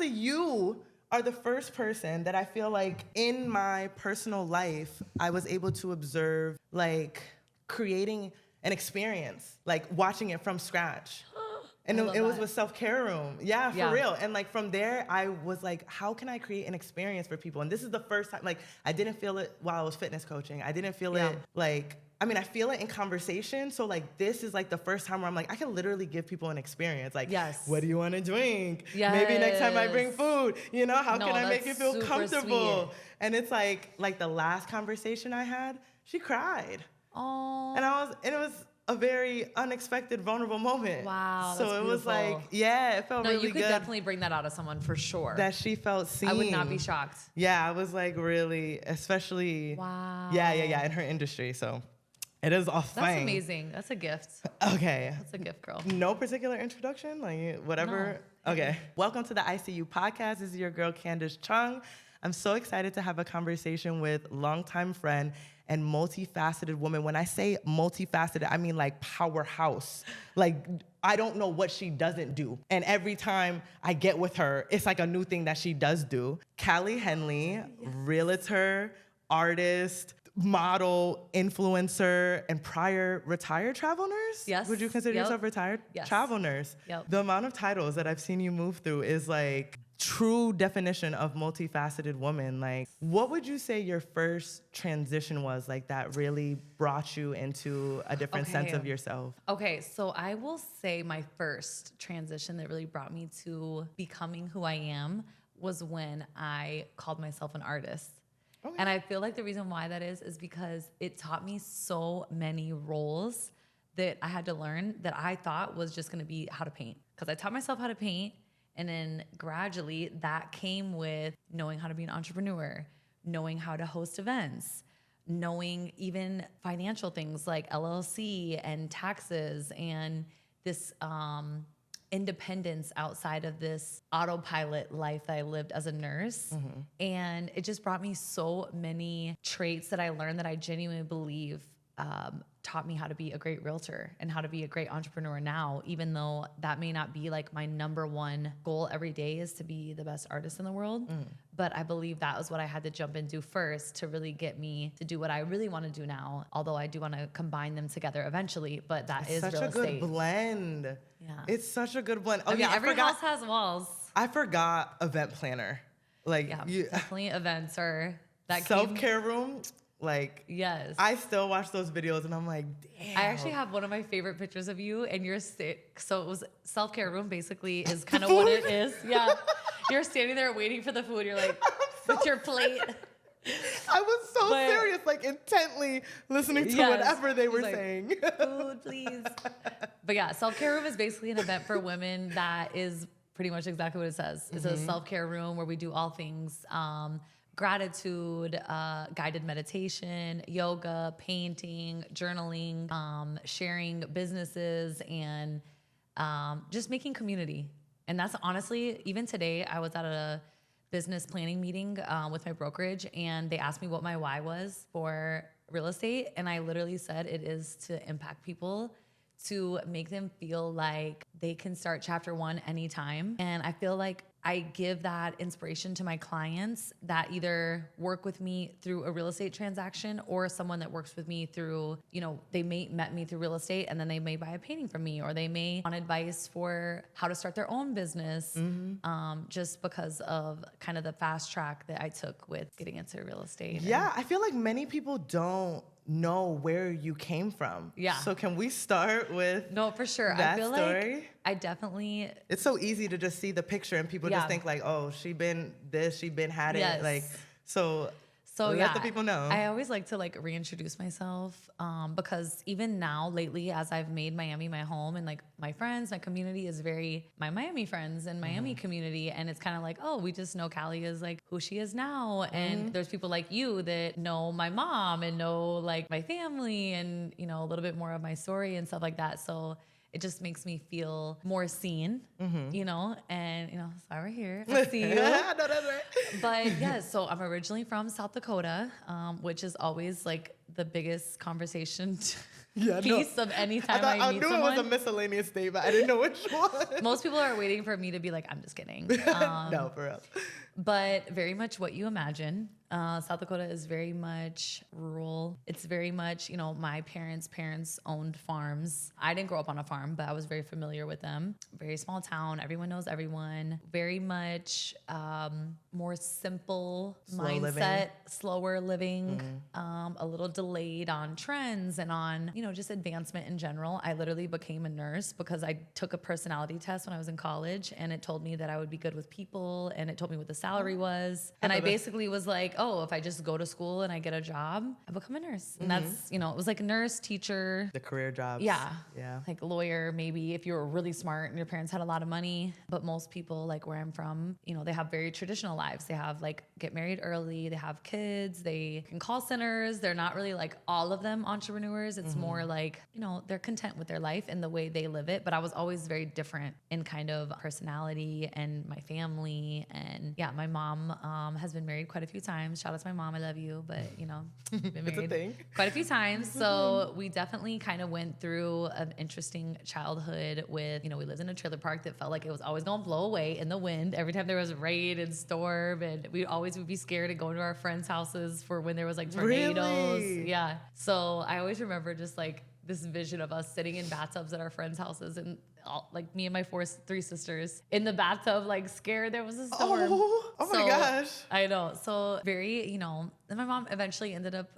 honestly, you are the first person that I feel like in my personal life, I was able to observe like creating an experience, like watching it from scratch. And it was with self-care room. Yeah, for real. And like from there, I was like, how can I create an experience for people? And this is the first time, like I didn't feel it while I was fitness coaching. I didn't feel it like, I mean, I feel it in conversation. So like, this is like the first time where I'm like, I can literally give people an experience. Like, what do you want to drink? Maybe next time I bring food, you know, how can I make you feel comfortable? Sweet. And it's like the last conversation I had, she cried. Oh. And it was a very unexpected, vulnerable moment. Wow. So it was like, it felt really good. No, you could definitely bring that out of someone for sure. That she felt seen. I would not be shocked. Yeah, I was like really, especially. Wow. Yeah, in her industry. So it is all fine. That's amazing. That's a gift. Okay. That's a gift, girl. No particular introduction? Like whatever? No. Okay. Welcome to the ICU podcast. This is your girl, Candace Chung. I'm so excited to have a conversation with longtime friend and multifaceted woman. When I say multifaceted, I mean like powerhouse. Like, I don't know what she doesn't do. And every time I get with her, it's like a new thing that she does do. Callie Henley, realtor, artist, model, influencer, and prior retired travel nurse? Yes. Would you consider yourself retired? Yes. Travel nurse. Yep. The amount of titles that I've seen you move through is like true definition of multifaceted woman. Like, what would you say your first transition was, like, that really brought you into a different sense of yourself? Okay, so I will say my first transition that really brought me to becoming who I am was when I called myself an artist. Okay. And I feel like the reason why that is because it taught me so many roles that I had to learn that I thought was just gonna be how to paint. Because I taught myself how to paint, and then gradually that came with knowing how to be an entrepreneur, knowing how to host events, knowing even financial things like LLC and taxes and this independence outside of this autopilot life that I lived as a nurse. Mm-hmm. And it just brought me so many traits that I learned that I genuinely believe taught me how to be a great realtor and how to be a great entrepreneur now, even though that may not be like my number one goal every day is to be the best artist in the world. Mm. But I believe that was what I had to jump into first to really get me to do what I really want to do now. Although I do want to combine them together eventually, but that is real estate. Such a good blend. Yeah. It's such a good blend. Oh, I mean, every house has walls. I forgot event planner. Like, definitely events or that self-care room. Like, yes, I still watch those videos and I'm like, damn. I actually have one of my favorite pictures of you and you're so it was self-care room basically is kind of what it is. Yeah. You're standing there waiting for the food. You're like, with your plate. I was so serious, like intently listening to whatever they were saying. Food, please. But yeah, self-care room is basically an event for women that is pretty much exactly what it says. It's a self-care room where we do all things, gratitude, guided meditation, yoga, painting, journaling, sharing businesses, and just making community. And that's honestly, even today, I was at a business planning meeting with my brokerage, and they asked me what my why was for real estate. And I literally said it is to impact people, to make them feel like they can start chapter 1 anytime. And I feel like I give that inspiration to my clients that either work with me through a real estate transaction or someone that works with me through, they met me through real estate and then they may buy a painting from me, or they may want advice for how to start their own business, just because of kind of the fast track that I took with getting into real estate. Yeah, I feel like many people don't know where you came from. Yeah. So can we start with for sure. That I feel story? Like I definitely. It's so easy to just see the picture and people just think like, oh, she been this, she been had it. Yes. Like, so let the people know. I always like to reintroduce myself because even now lately, as I've made Miami my home and like my friends, my community is very my Miami friends and Miami community. And it's kind of like, oh, we just know Callie is like who she is now. And there's people like you that know my mom and know like my family and, a little bit more of my story and stuff like that. So it just makes me feel more seen, and, sorry, we're here. I see you. No, that's right. But yeah, so I'm originally from South Dakota, which is always like the biggest conversation piece of any time I meet knew someone. it was a miscellaneous state, but I didn't know which one. Most people are waiting for me to be like, I'm just kidding. No, for real. But very much what you imagine. South Dakota is very much rural. It's very much, my parents owned farms. I didn't grow up on a farm, but I was very familiar with them. Very small town. Everyone knows everyone. Very much more simple mindset, slower living, a little delayed on trends and on, just advancement in general. I literally became a nurse because I took a personality test when I was in college, and it told me that I would be good with people, and it told me what the salary was. And I basically was like, oh, if I just go to school and I get a job, I become a nurse. And that's, it was like nurse, teacher. The career jobs. Yeah. Yeah. Like lawyer, maybe if you were really smart and your parents had a lot of money. But most people, like where I'm from, they have very traditional lives. They have like get married early, they have kids, they can call centers. They're not really like all of them entrepreneurs. It's more like, they're content with their life and the way they live it. But I was always very different in kind of personality and my family. And yeah, my mom has been married quite a few times. Shout out to my mom, I love you, but been married quite a few times. So we definitely kind of went through an interesting childhood with, we lived in a trailer park that felt like it was always going to blow away in the wind every time there was rain and storm, and we always would be scared of going to our friends' houses for when there was like tornadoes. Really? Yeah. So I always remember just like this vision of us sitting in bathtubs at our friends' houses, and like me and my three sisters in the bathtub, like scared there was a storm. Oh my gosh. I know. So very, and my mom eventually ended up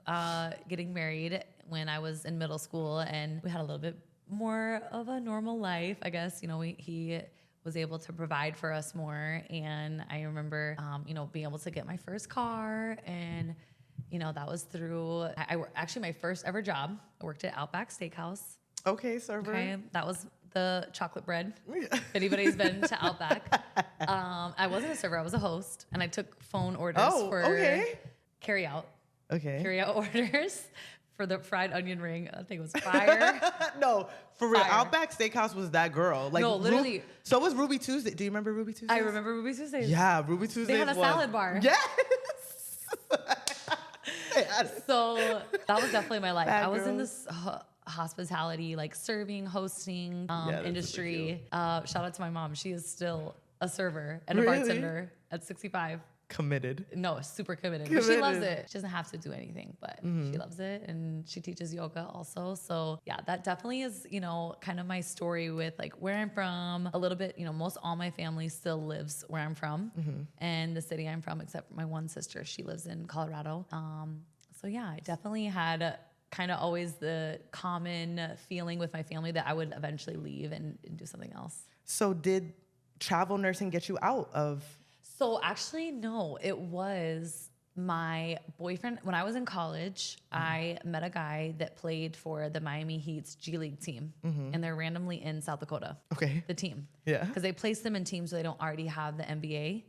getting married when I was in middle school, and we had a little bit more of a normal life, I guess. He was able to provide for us more. And I remember, being able to get my first car, and that was through, actually my first ever job. I worked at Outback Steakhouse. Okay, server. Okay, that was the chocolate bread. If anybody's been to Outback. I wasn't a server, I was a host, and I took phone orders for carry out. Okay. Carry out orders for the fried onion ring. I think it was fire. No, for real. Outback Steakhouse was that girl. Like, no, literally. So was Ruby Tuesday. Do you remember Ruby Tuesday? I remember Ruby Tuesdays. Yeah, Ruby Tuesdays. They had a salad bar. Yes. So that was definitely my life. I was in this hospitality, like serving, hosting industry. Shout out to my mom. She is still a server and a bartender at 65. Committed. No, super committed. But she loves it. She doesn't have to do anything, but she loves it. And she teaches yoga also. So yeah, that definitely is, kind of my story with like where I'm from a little bit. Most all my family still lives where I'm from and the city I'm from, except for my one sister. She lives in Colorado. So yeah, I definitely had kind of always the common feeling with my family that I would eventually leave and do something else. So did travel nursing get you out of? So actually, no, it was my boyfriend. When I was in college, I met a guy that played for the Miami Heat's G League team, and they're randomly in South Dakota. Okay. The team. Yeah. Because they place them in teams so they don't already have the NBA.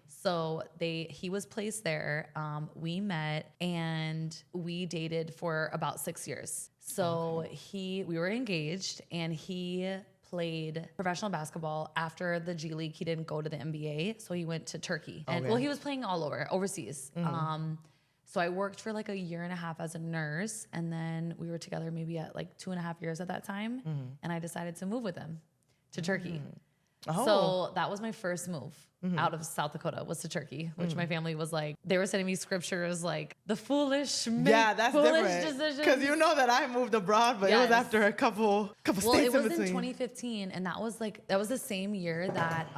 So he was placed there. We met and we dated for about 6 years. So we were engaged, and he played professional basketball. After the G League, he didn't go to the NBA, so he went to Turkey. And well, he was playing overseas. So I worked for like a year and a half as a nurse, and then we were together maybe at like 2.5 years at that time, and I decided to move with him to Turkey. So that was my first move out of South Dakota, was to Turkey, which my family was like, they were sending me scriptures like the foolish that's foolish decisions. Because that I moved abroad, but it was after a couple states in between. Well, it was in 2015, and that was the same year that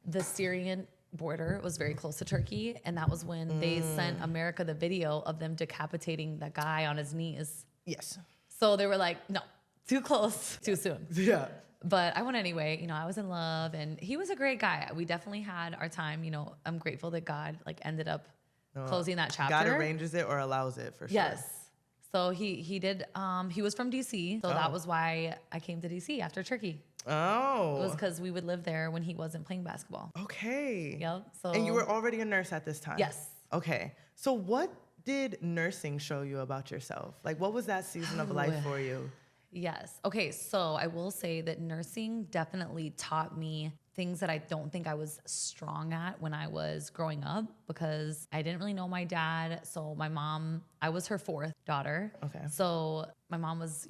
the Syrian border was very close to Turkey, and that was when they sent America the video of them decapitating that guy on his knees. Yes. So they were like, no, too close, too soon. Yeah. But I went anyway. I was in love, and he was a great guy. We definitely had our time. I'm grateful that God ended up closing that chapter. God arranges it or allows it for sure. Yes. So he did. He was from DC, so that was why I came to DC after Turkey. Oh. It was because we would live there when he wasn't playing basketball. Okay. Yep. So. And you were already a nurse at this time. Yes. Okay. So what did nursing show you about yourself? Like, what was that season of life for you? Yes. Okay. So I will say that nursing definitely taught me things that I don't think I was strong at when I was growing up because I didn't really know my dad. So my mom, I was her fourth daughter. Okay. So my mom was,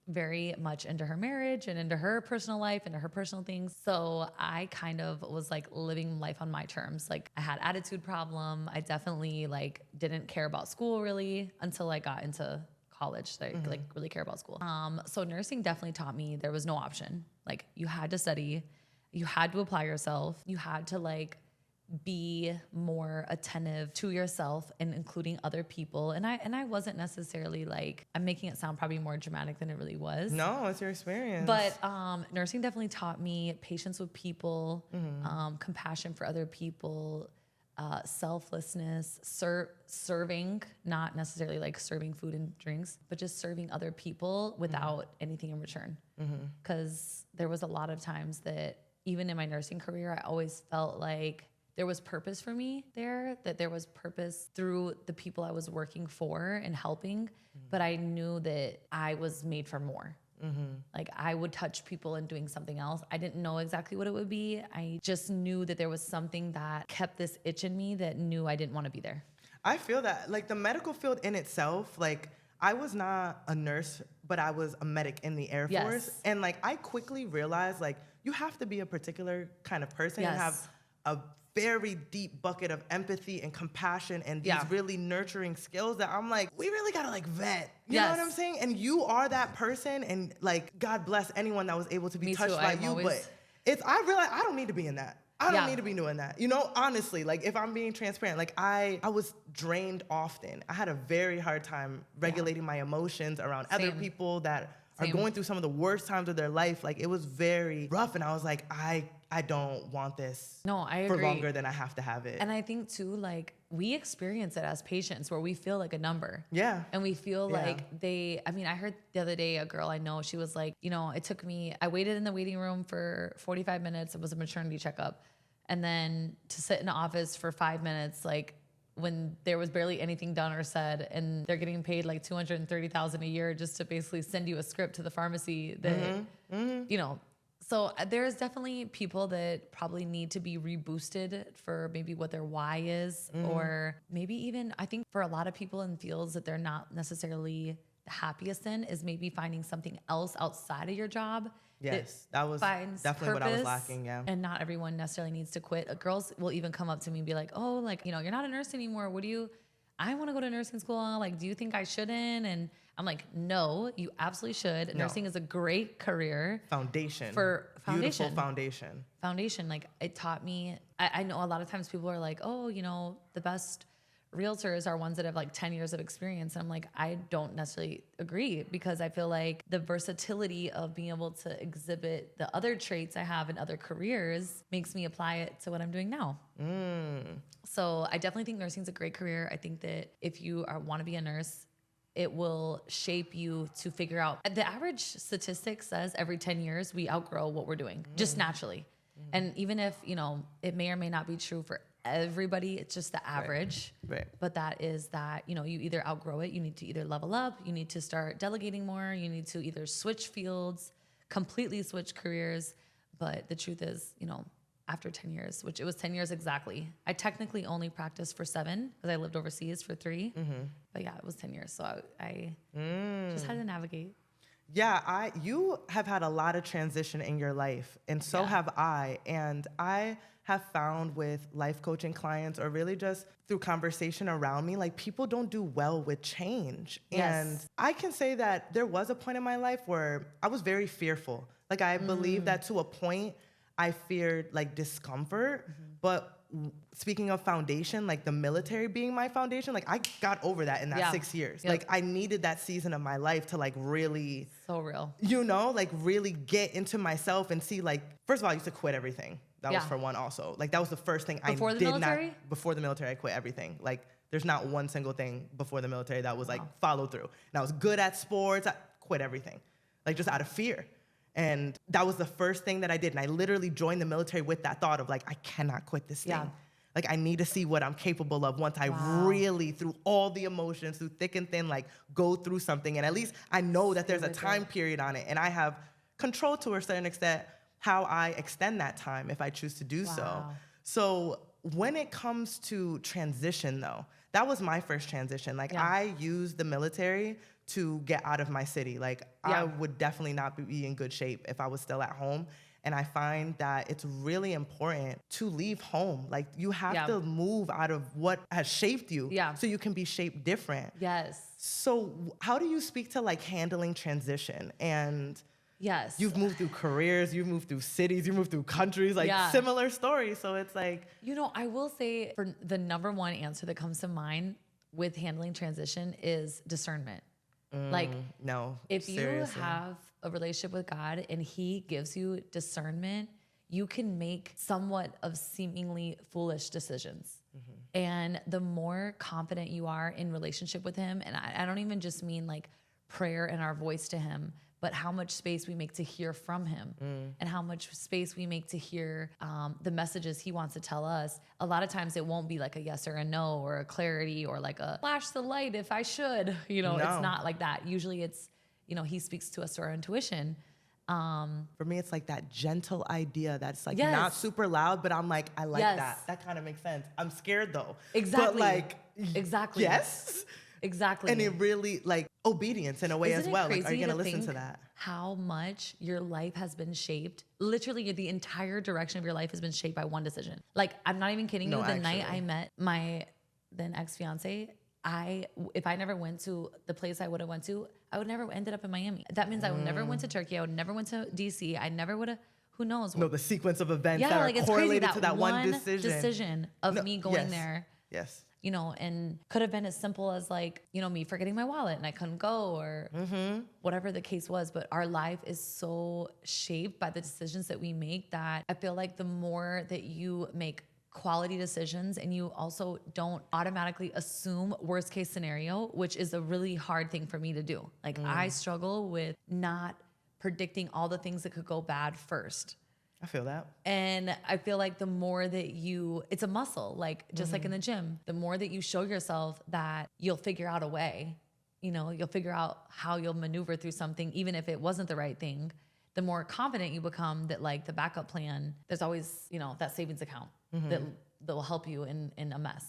very much into her marriage and into her personal life, into her personal things. So I kind of was like living life on my terms. Like I had attitude problem. I definitely like didn't care about school really until I got into college. I like really care about school. So nursing definitely taught me there was no option. Like you had to study, you had to apply yourself, you had to like be more attentive to yourself and including other people. And I wasn't necessarily like, I'm making it sound probably more dramatic than it really was. No, it's your experience. But nursing definitely taught me patience with people, compassion for other people, selflessness, serving, not necessarily like serving food and drinks, but just serving other people without anything in return. Because there was a lot of times that even in my nursing career, I always felt like there was purpose for me there, that there was purpose through the people I was working for and helping, but I knew that I was made for more. Like I would touch people and doing something else. I didn't know exactly what it would be. I just knew that there was something that kept this itch in me that knew I didn't want to be there. I feel that like the medical field in itself, like I was not a nurse, but I was a medic in the Air Force. And like I quickly realized like you have to be a particular kind of person and have a very deep bucket of empathy and compassion and these really nurturing skills that I'm like, we really gotta like vet. You know what I'm saying? And you are that person, and like God bless anyone that was able to be touched by you. But I realize I don't need to be in that. I don't need to be doing that. You know, honestly, like if I'm being transparent, like I was drained often. I had a very hard time regulating my emotions around other people that are going through some of the worst times of their life. Like it was very rough, and I was like, I don't want this for longer than I have to have it. And I think too, like we experience it as patients where we feel like a number. Yeah. And we feel like I heard the other day a girl I know, she was like, it took me, I waited in the waiting room for 45 minutes. It was a maternity checkup. And then to sit in the office for 5 minutes, like when there was barely anything done or said, and they're getting paid like $230,000 a year just to basically send you a script to the pharmacy that, So there's definitely people that probably need to be reboosted for maybe what their why is, or maybe even, I think for a lot of people in fields that they're not necessarily the happiest in is maybe finding something else outside of your job. Yes, that was definitely what I was lacking, And not everyone necessarily needs to quit. Girls will even come up to me and be like, oh, like, you're not a nurse anymore. I want to go to nursing school. Like, do you think I shouldn't? And I'm like, no, you absolutely should. No. Nursing is a great career. Foundation. Beautiful foundation. Foundation. Like it taught me, I know a lot of times people are like, oh, the best realtors are ones that have like 10 years of experience. And I'm like, I don't necessarily agree, because I feel like the versatility of being able to exhibit the other traits I have in other careers makes me apply it to what I'm doing now. So I definitely think nursing is a great career. I think that if you want to be a nurse, it will shape you to figure out. The average statistic says every 10 years we outgrow what we're doing just naturally. And even if, it may or may not be true for everybody, it's just the average. Right. But that is that, you either outgrow it, you need to either level up, you need to start delegating more, you need to either switch fields, completely switch careers. But the truth is, after 10 years, which it was 10 years exactly. I technically only practiced for 7 because I lived overseas for 3. But yeah, it was 10 years. So I just had to navigate. Yeah, you have had a lot of transition in your life, and so have I. And I have found with life coaching clients, or really just through conversation around me, like people don't do well with change. And I can say that there was a point in my life where I was very fearful. Like I believe that to a point, I feared like discomfort, but speaking of foundation, like the military being my foundation, like I got over that in that 6 years. Like I needed that season of my life to like really, so real, like really get into myself and see, like, first of all, I used to quit everything. That was for one also. Like that was the first thing before I the did military? not, before the military, I quit everything. Like there's not one single thing before the military that was like followed through. And I was good at sports, I quit everything, like just out of fear. And that was the first thing that I did. And I literally joined the military with that thought of like, I cannot quit this thing. Like I need to see what I'm capable of once I really, through all the emotions, through thick and thin, like go through something. And at least I know that there's a time period on it. And I have control to a certain extent, how I extend that time if I choose to do so. Wow. So when it comes to transition, though, that was my first transition. Like, Yeah. I used the military to get out of my city. Like, I Yeah. would definitely not be in good shape if I was still at home. And I find that it's really important to leave home. Like, you have Yeah. to move out of what has shaped you Yeah. so you can be shaped different. Yes. So how do you speak to like handling transition? And Yes. you've moved through careers, you've moved through cities, you've moved through countries, like Yeah. similar stories. So it's like, You know, I will say for the number one answer that comes to mind with handling transition is discernment. Like, no, if seriously. you have a relationship with God and He gives you discernment, you can make somewhat of seemingly foolish decisions. And the more confident you are in relationship with Him, and I don't even just mean like prayer and our voice to Him, but how much space we make to hear from Him and how much space we make to hear the messages He wants to tell us. A lot of times it won't be like a yes or a no or a clarity or like a flash the light if I should. You know, No. It's not like that. Usually it's, you know, He speaks to us through our intuition. For me, it's like that gentle idea that's like Yes. not super loud, but I'm like, I like Yes. that. That kind of makes sense. I'm scared though. Exactly. But like, Exactly. yes. Exactly. And it really, like, obedience in a way Isn't as it well. Like, are crazy you going to to listen to think that? how much your life has been shaped? Literally, the entire direction of your life has been shaped by one decision. Like, I'm not even kidding you. No, The night actually. I met my then ex-fiance, if I never went to the place I would have went to, I would never ended up in Miami. That means I would never went to Turkey. I would never went to DC. I never would have, who knows? No, the sequence of events that yeah, are like it's crazy correlated to that one decision. of No, me going yes. there. Yes. You know, and could have been as simple as like, you know, me forgetting my wallet and I couldn't go or whatever the case was. But our life is so shaped by the decisions that we make that I feel like the more that you make quality decisions and you also don't automatically assume worst case scenario, which is a really hard thing for me to do. Like I struggle with not predicting all the things that could go bad first. I feel that. And I feel like the more that it's a muscle, like just like in the gym, the more that you show yourself that you'll figure out a way, you know, you'll figure out how you'll maneuver through something, even if it wasn't the right thing, the more confident you become that like the backup plan, there's always, you know, that savings account that will help you in a mess.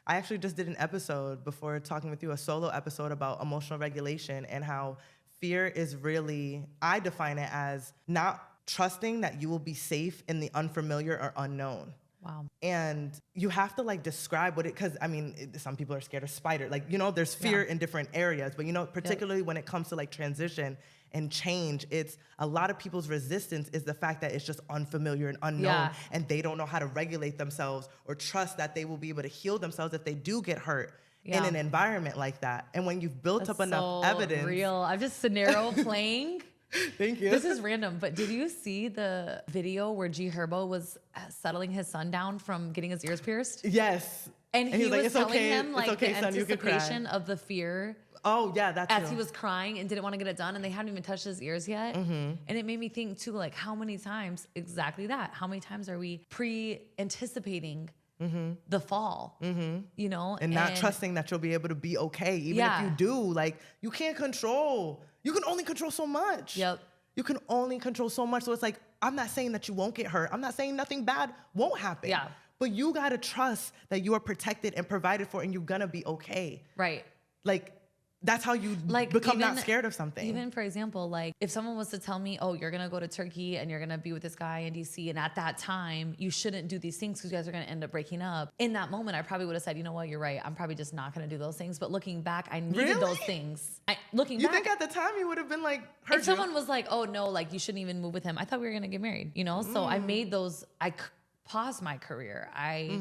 I actually just did an episode before talking with you, a solo episode about emotional regulation and how fear is really, I define it as not trusting that you will be safe in the unfamiliar or unknown. Wow. And you have to like describe what because I mean, some people are scared of spiders. Like, you know, there's fear in different areas, but you know, particularly when it comes to like transition and change, it's a lot of people's resistance is the fact that it's just unfamiliar and unknown and they don't know how to regulate themselves or trust that they will be able to heal themselves if they do get hurt in an environment like that. And when you've built up enough evidence. Real. I'm just scenario playing. Thank you. This is random, but did you see the video where G Herbo was settling his son down from getting his ears pierced? Yes. And he was like, was "It's telling okay, him it's like okay, the son, you can cry." anticipation of the fear Oh, yeah, that's as he was crying and didn't want to get it done, and they hadn't even touched his ears yet. And it made me think too, like how many times exactly that? How many times are we pre-anticipating the fall? You know, and not trusting that you'll be able to be okay, even if you do. Like you can't control. You can only control so much. Yep. You can only control so much. So it's like, I'm not saying that you won't get hurt. I'm not saying nothing bad won't happen. Yeah. But you got to trust that you are protected and provided for and you're going to be okay. Right. Like, that's how you Like become even- not scared of something. Even for example, like if someone was to tell me, oh, you're gonna go to Turkey and you're gonna be with this guy in DC, and at that time you shouldn't do these things because you guys are gonna end up breaking up. In that moment, I probably would have said, you know what, you're right. I'm probably just not gonna do those things. But looking back, I needed Really? those things. Looking you back, think at the time you would have been like, heard if someone was like, oh no, like you shouldn't even move with him, I thought we were gonna get married, you know? So I made those, paused my career. I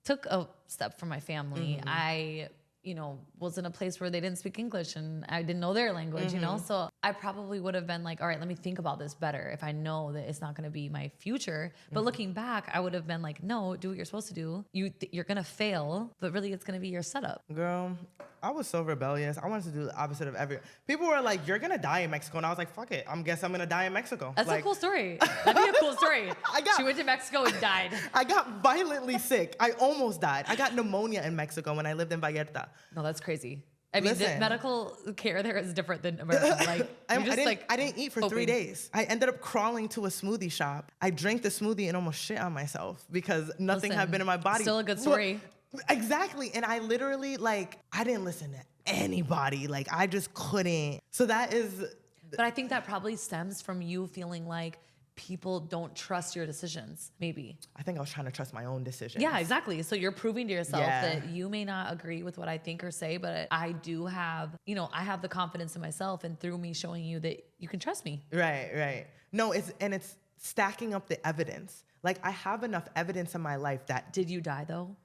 took a step from my family. I, you know, was in a place where they didn't speak English and I didn't know their language, you know? So I probably would have been like, all right, let me think about this better if I know that it's not going to be my future. But looking back, I would have been like, no, do what you're supposed to do. You're going to fail, but really it's going to be your setup. Girl, I was so rebellious. I wanted to do the opposite of people were like, you're going to die in Mexico. And I was like, fuck it. I'm going to die in Mexico. That's like, a cool story. That'd be a cool story. She went to Mexico and died. I got violently sick. I almost died. I got pneumonia in Mexico when I lived in Vallarta. No, that's crazy. I mean, the Listen. medical care there is different than American. Like, I didn't eat for 3 hoping. days. I ended up crawling to a smoothie shop. I drank the smoothie and almost shit on myself because nothing had Listen, been in my body. still a good story. Exactly. And I literally, like, I didn't listen to anybody. Like, I just couldn't. So that is... But I think that probably stems from you feeling like people don't trust your decisions, maybe. I think I was trying to trust my own decisions. Yeah, exactly. So you're proving to yourself Yeah. that you may not agree with what I think or say, but I do have, I have the confidence in myself, and through me showing you that you can trust me. Right. No, it's stacking up the evidence. Like, I have enough evidence in my life that... Did you die though?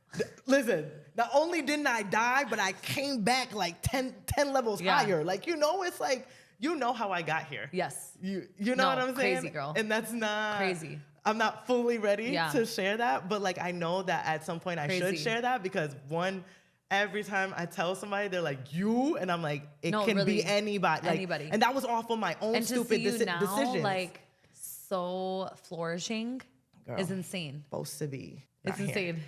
Listen, not only didn't I die, but I came back like 10 levels higher. Like, it's like... You know how I got here. Yes. You know what I'm saying? Crazy, girl. And that's not... Crazy. I'm not fully ready Yeah. to share that, but like I know that at some point I should share that because every time I tell somebody, they're like, you? And I'm like, it can really, be anybody. Like, anybody. And that was all for my own And stupid to see you now, decisions. like, so flourishing Girl, is insane. supposed to be. It's not insane. Here.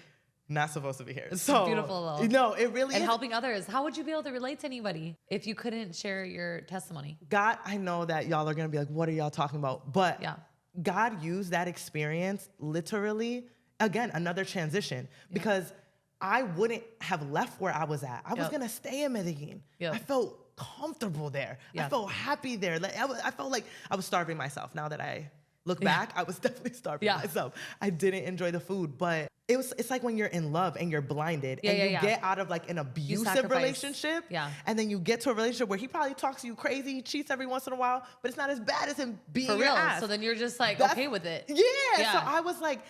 Not supposed to be here. So beautiful though. No, it really And is. helping others. How would you be able to relate to anybody if you couldn't share your testimony? God, I know that y'all are gonna be like, what are y'all talking about? But Yeah. God used that experience literally, again, another transition, because I wouldn't have left where I was at. I was gonna stay in Medellin. Yep. I felt comfortable there. I felt happy there. Like, I felt like I was starving myself. Now that I look back, I was definitely starving myself. I didn't enjoy the food, but it's like when you're in love and you're blinded and you get out of like an abusive relationship and then you get to a relationship where he probably talks to you crazy, he cheats every once in a while, but it's not as bad as him being For your real. ass. So then you're just like okay with it. Yeah. So I was like,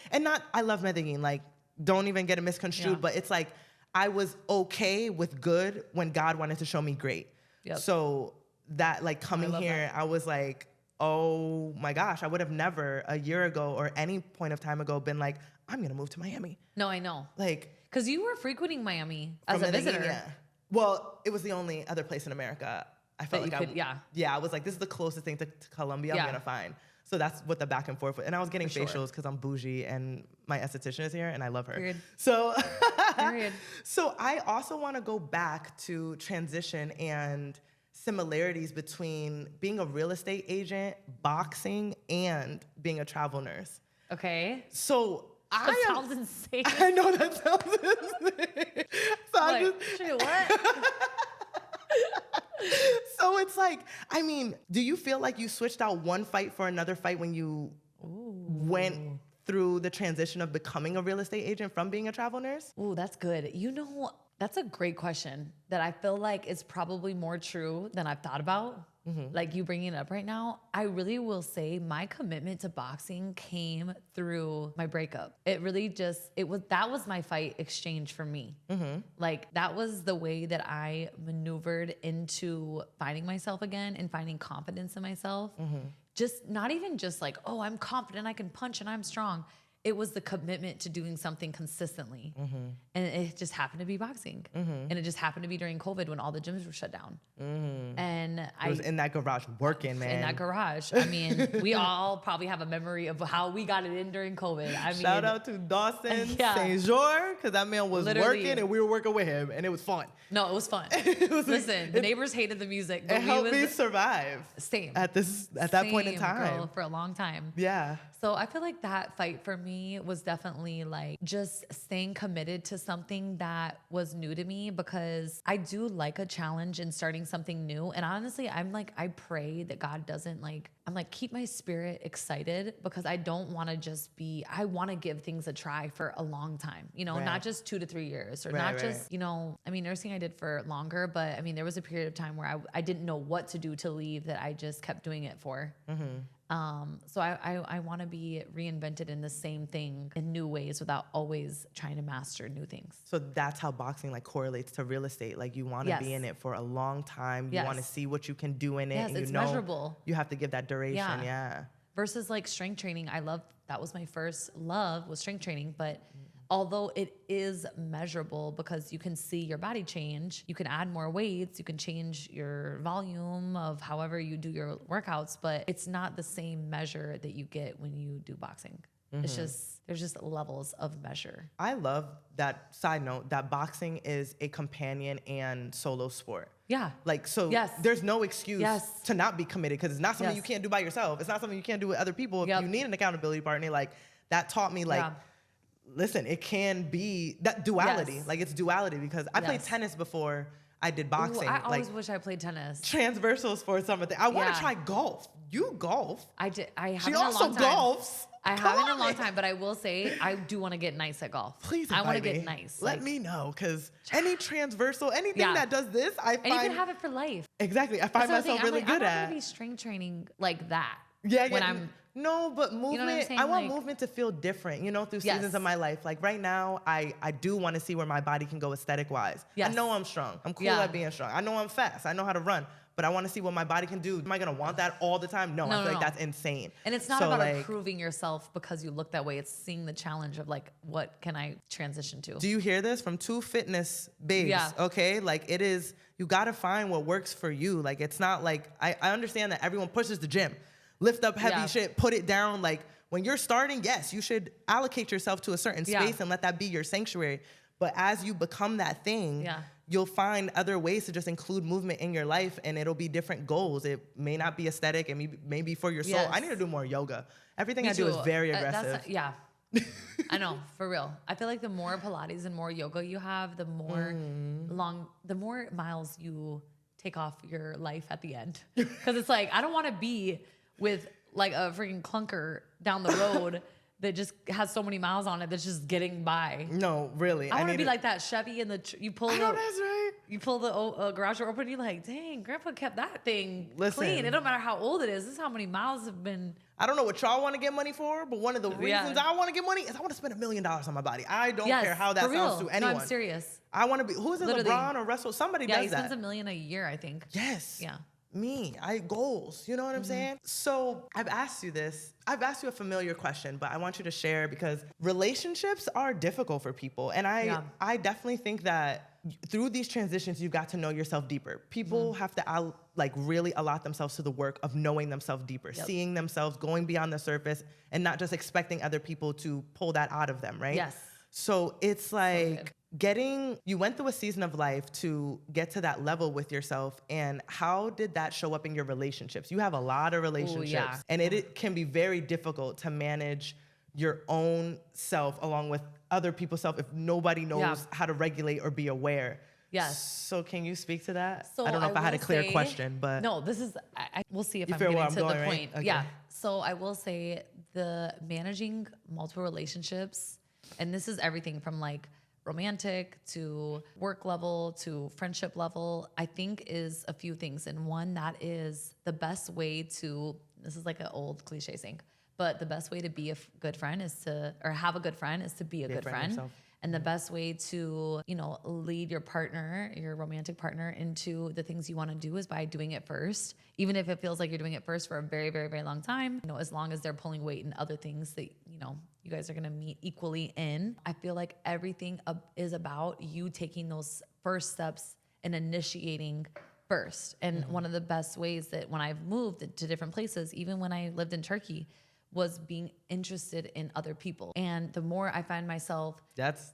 I love Medellin, like don't even get it misconstrued, but it's like I was okay with good when God wanted to show me great. Yep. So that like coming here, I was like, oh my gosh, I would have never a year ago or any point of time ago been like, I'm gonna move to Miami. No, I know. Like, because you were frequenting Miami as a visitor. Yeah. Well, it was the only other place in America I felt like I was like, this is the closest thing to Colombia I'm gonna find. So that's what the back and forth was. And I was getting facials because I'm bougie and my esthetician is here and I love her. Period. So, Period. So I also want to go back to transition and similarities between being a real estate agent, boxing, and being a travel nurse. Okay. So that sounds insane. I know that sounds insane. So like, what? So it's like, I mean, do you feel like you switched out one fight for another fight when you went through the transition of becoming a real estate agent from being a travel nurse? Ooh, that's good. That's a great question that I feel like is probably more true than I've thought about. Mm-hmm. Like you bringing it up right now, I really will say my commitment to boxing came through my breakup. It really that was my fight exchange for me. Mm-hmm. Like that was the way that I maneuvered into finding myself again and finding confidence in myself. Mm-hmm. Just not even just like, oh, I'm confident, I can punch and I'm strong. It was the commitment to doing something consistently. Mm-hmm. And it just happened to be boxing. Mm-hmm. And it just happened to be during COVID when all the gyms were shut down. Mm-hmm. And I was in that garage working, man. In that garage. I mean, we all probably have a memory of how we got it in during COVID. I mean, shout out to Dawson St. George, because that man was working and we were working with him and it was fun. No, it was fun. Listen, the neighbors hated the music. It helped me survive. Same. At that point in time. Girl, for a long time. Yeah. So I feel like that fight for me was definitely like just staying committed to something that was new to me, because I do like a challenge in starting something new. And honestly, I pray that God doesn't keep my spirit excited, because I don't want to I want to give things a try for a long time, not just 2 to 3 years or just, nursing I did for longer, but I mean, there was a period of time where I didn't know what to do to leave that I just kept doing it for. Mm-hmm. So I want to be reinvented in the same thing in new ways without always trying to master new things. So that's how boxing correlates to real estate. Like you want to be in it for a long time. You want to see what you can do in it. Yes, and it's measurable. You have to give that duration. Yeah. Versus strength training. That was my first love, was strength training. But although it is measurable because you can see your body change, you can add more weights, you can change your volume of however you do your workouts, but it's not the same measure that you get when you do boxing. It's just, there's just levels of measure. I love that side note that boxing is a companion and solo sport. Yeah. Like, so Yes. there's no excuse Yes. to not be committed because it's not something Yes. you can't do by yourself. It's not something you can't do with other people. If Yep. you need an accountability partner, like that taught me like, Yeah. listen, it can be that duality. Yes. Like it's duality because I played Yes. tennis before I did Ooh, boxing. I always like wish I played tennis. transversal sports, something. I want Yeah. to try golf. You golf. I haven't She in a also long time. golfs. I Come haven't in a on, long man. time, but I will say I do want to get nice at golf. Please I want to invite get me. nice. Let like, me know because any transversal, anything Yeah. that does this, I and you find can have it for life. exactly. I find That's the myself thing. really I'm good not at. gonna be strength training like that. Yeah, When yeah. I'm No, but movement. what I'm saying? I want Like- movement to feel different, through Yes. seasons of my life. Like right now, I do want to see where my body can go aesthetic wise. Yes. I know I'm strong. I'm cool Yeah. at being strong. I know I'm fast. I know how to run. But I want to see what my body can do. Am I gonna want that all the time? No, I No, feel no, like no. that's insane. and it's not So, about like, improving yourself because you look that way. It's seeing the challenge of like, what can I transition to? Do you hear this from two fitness babes? Yeah. Okay, like it is. You gotta find what works for you. Like it's not like I understand that everyone pushes the gym, lift up heavy Yeah. shit, put it down. Like when you're starting, yes, you should allocate yourself to a certain Yeah. space and let that be your sanctuary. But as you become that thing, Yeah. you'll find other ways to just include movement in your life, and it'll be different goals. It may not be aesthetic, and maybe for your soul. Yes. I need to do more yoga. Everything Me I do is too. very That's- aggressive. yeah. I know, for real. I feel like the more Pilates and more yoga you have, the more the more miles you take off your life at the end. Because it's like, I don't want to be with like a freaking clunker down the road that just has so many miles on it that's just getting by. No, really. I want to need be like that Chevy in the you pull I know the that's right. you pull the garage door open and you're like, dang, Grandpa kept that thing Listen. clean. It don't matter how old it is. This is how many miles have been. I don't know what y'all want to get money for, but one of the Yeah. reasons I want to get money is I want to spend $1 million on my body. I don't Yes, care how that for real. sounds to anyone. No, I'm serious. I want to be, who is it, Literally. LeBron or Russell? Somebody Yeah, he does spends that. $1 million a year, I think. Yes. Yeah. Me, goals. You know what I'm saying? So I've asked you this. I've asked you a familiar question, but I want you to share because relationships are difficult for people. And I definitely think that through these transitions, you've got to know yourself deeper. People have to really allot themselves to the work of knowing themselves deeper, seeing themselves, going beyond the surface, and not just expecting other people to pull that out of them, right? Yes. So it's like you went through a season of life to get to that level with yourself. And how did that show up in your relationships? You have a lot of relationships, and it can be very difficult to manage your own self along with other people's self if nobody knows how to regulate or be aware. Yes. So can you speak to that? So I don't know if I had a will clear say- question, but no, this is. We'll see if You I'm feel getting where I'm to the going, right? point. Okay. Yeah. So I will say the managing multiple relationships, and this is everything from like romantic to work level to friendship level, I think is a few things. And one, that is the best way to. This is like an old cliche saying, but the best way to be a good friend or have a good friend is to be a good friend. yourself. And the best way to, lead your partner, your romantic partner into the things you want to do is by doing it first. Even if it feels like you're doing it first for a very, very, very long time, as long as they're pulling weight in other things that, you guys are going to meet equally in. I feel like everything is about you taking those first steps and initiating first. And one of the best ways that when I've moved to different places, even when I lived in Turkey, was being interested in other people. And the more I find myself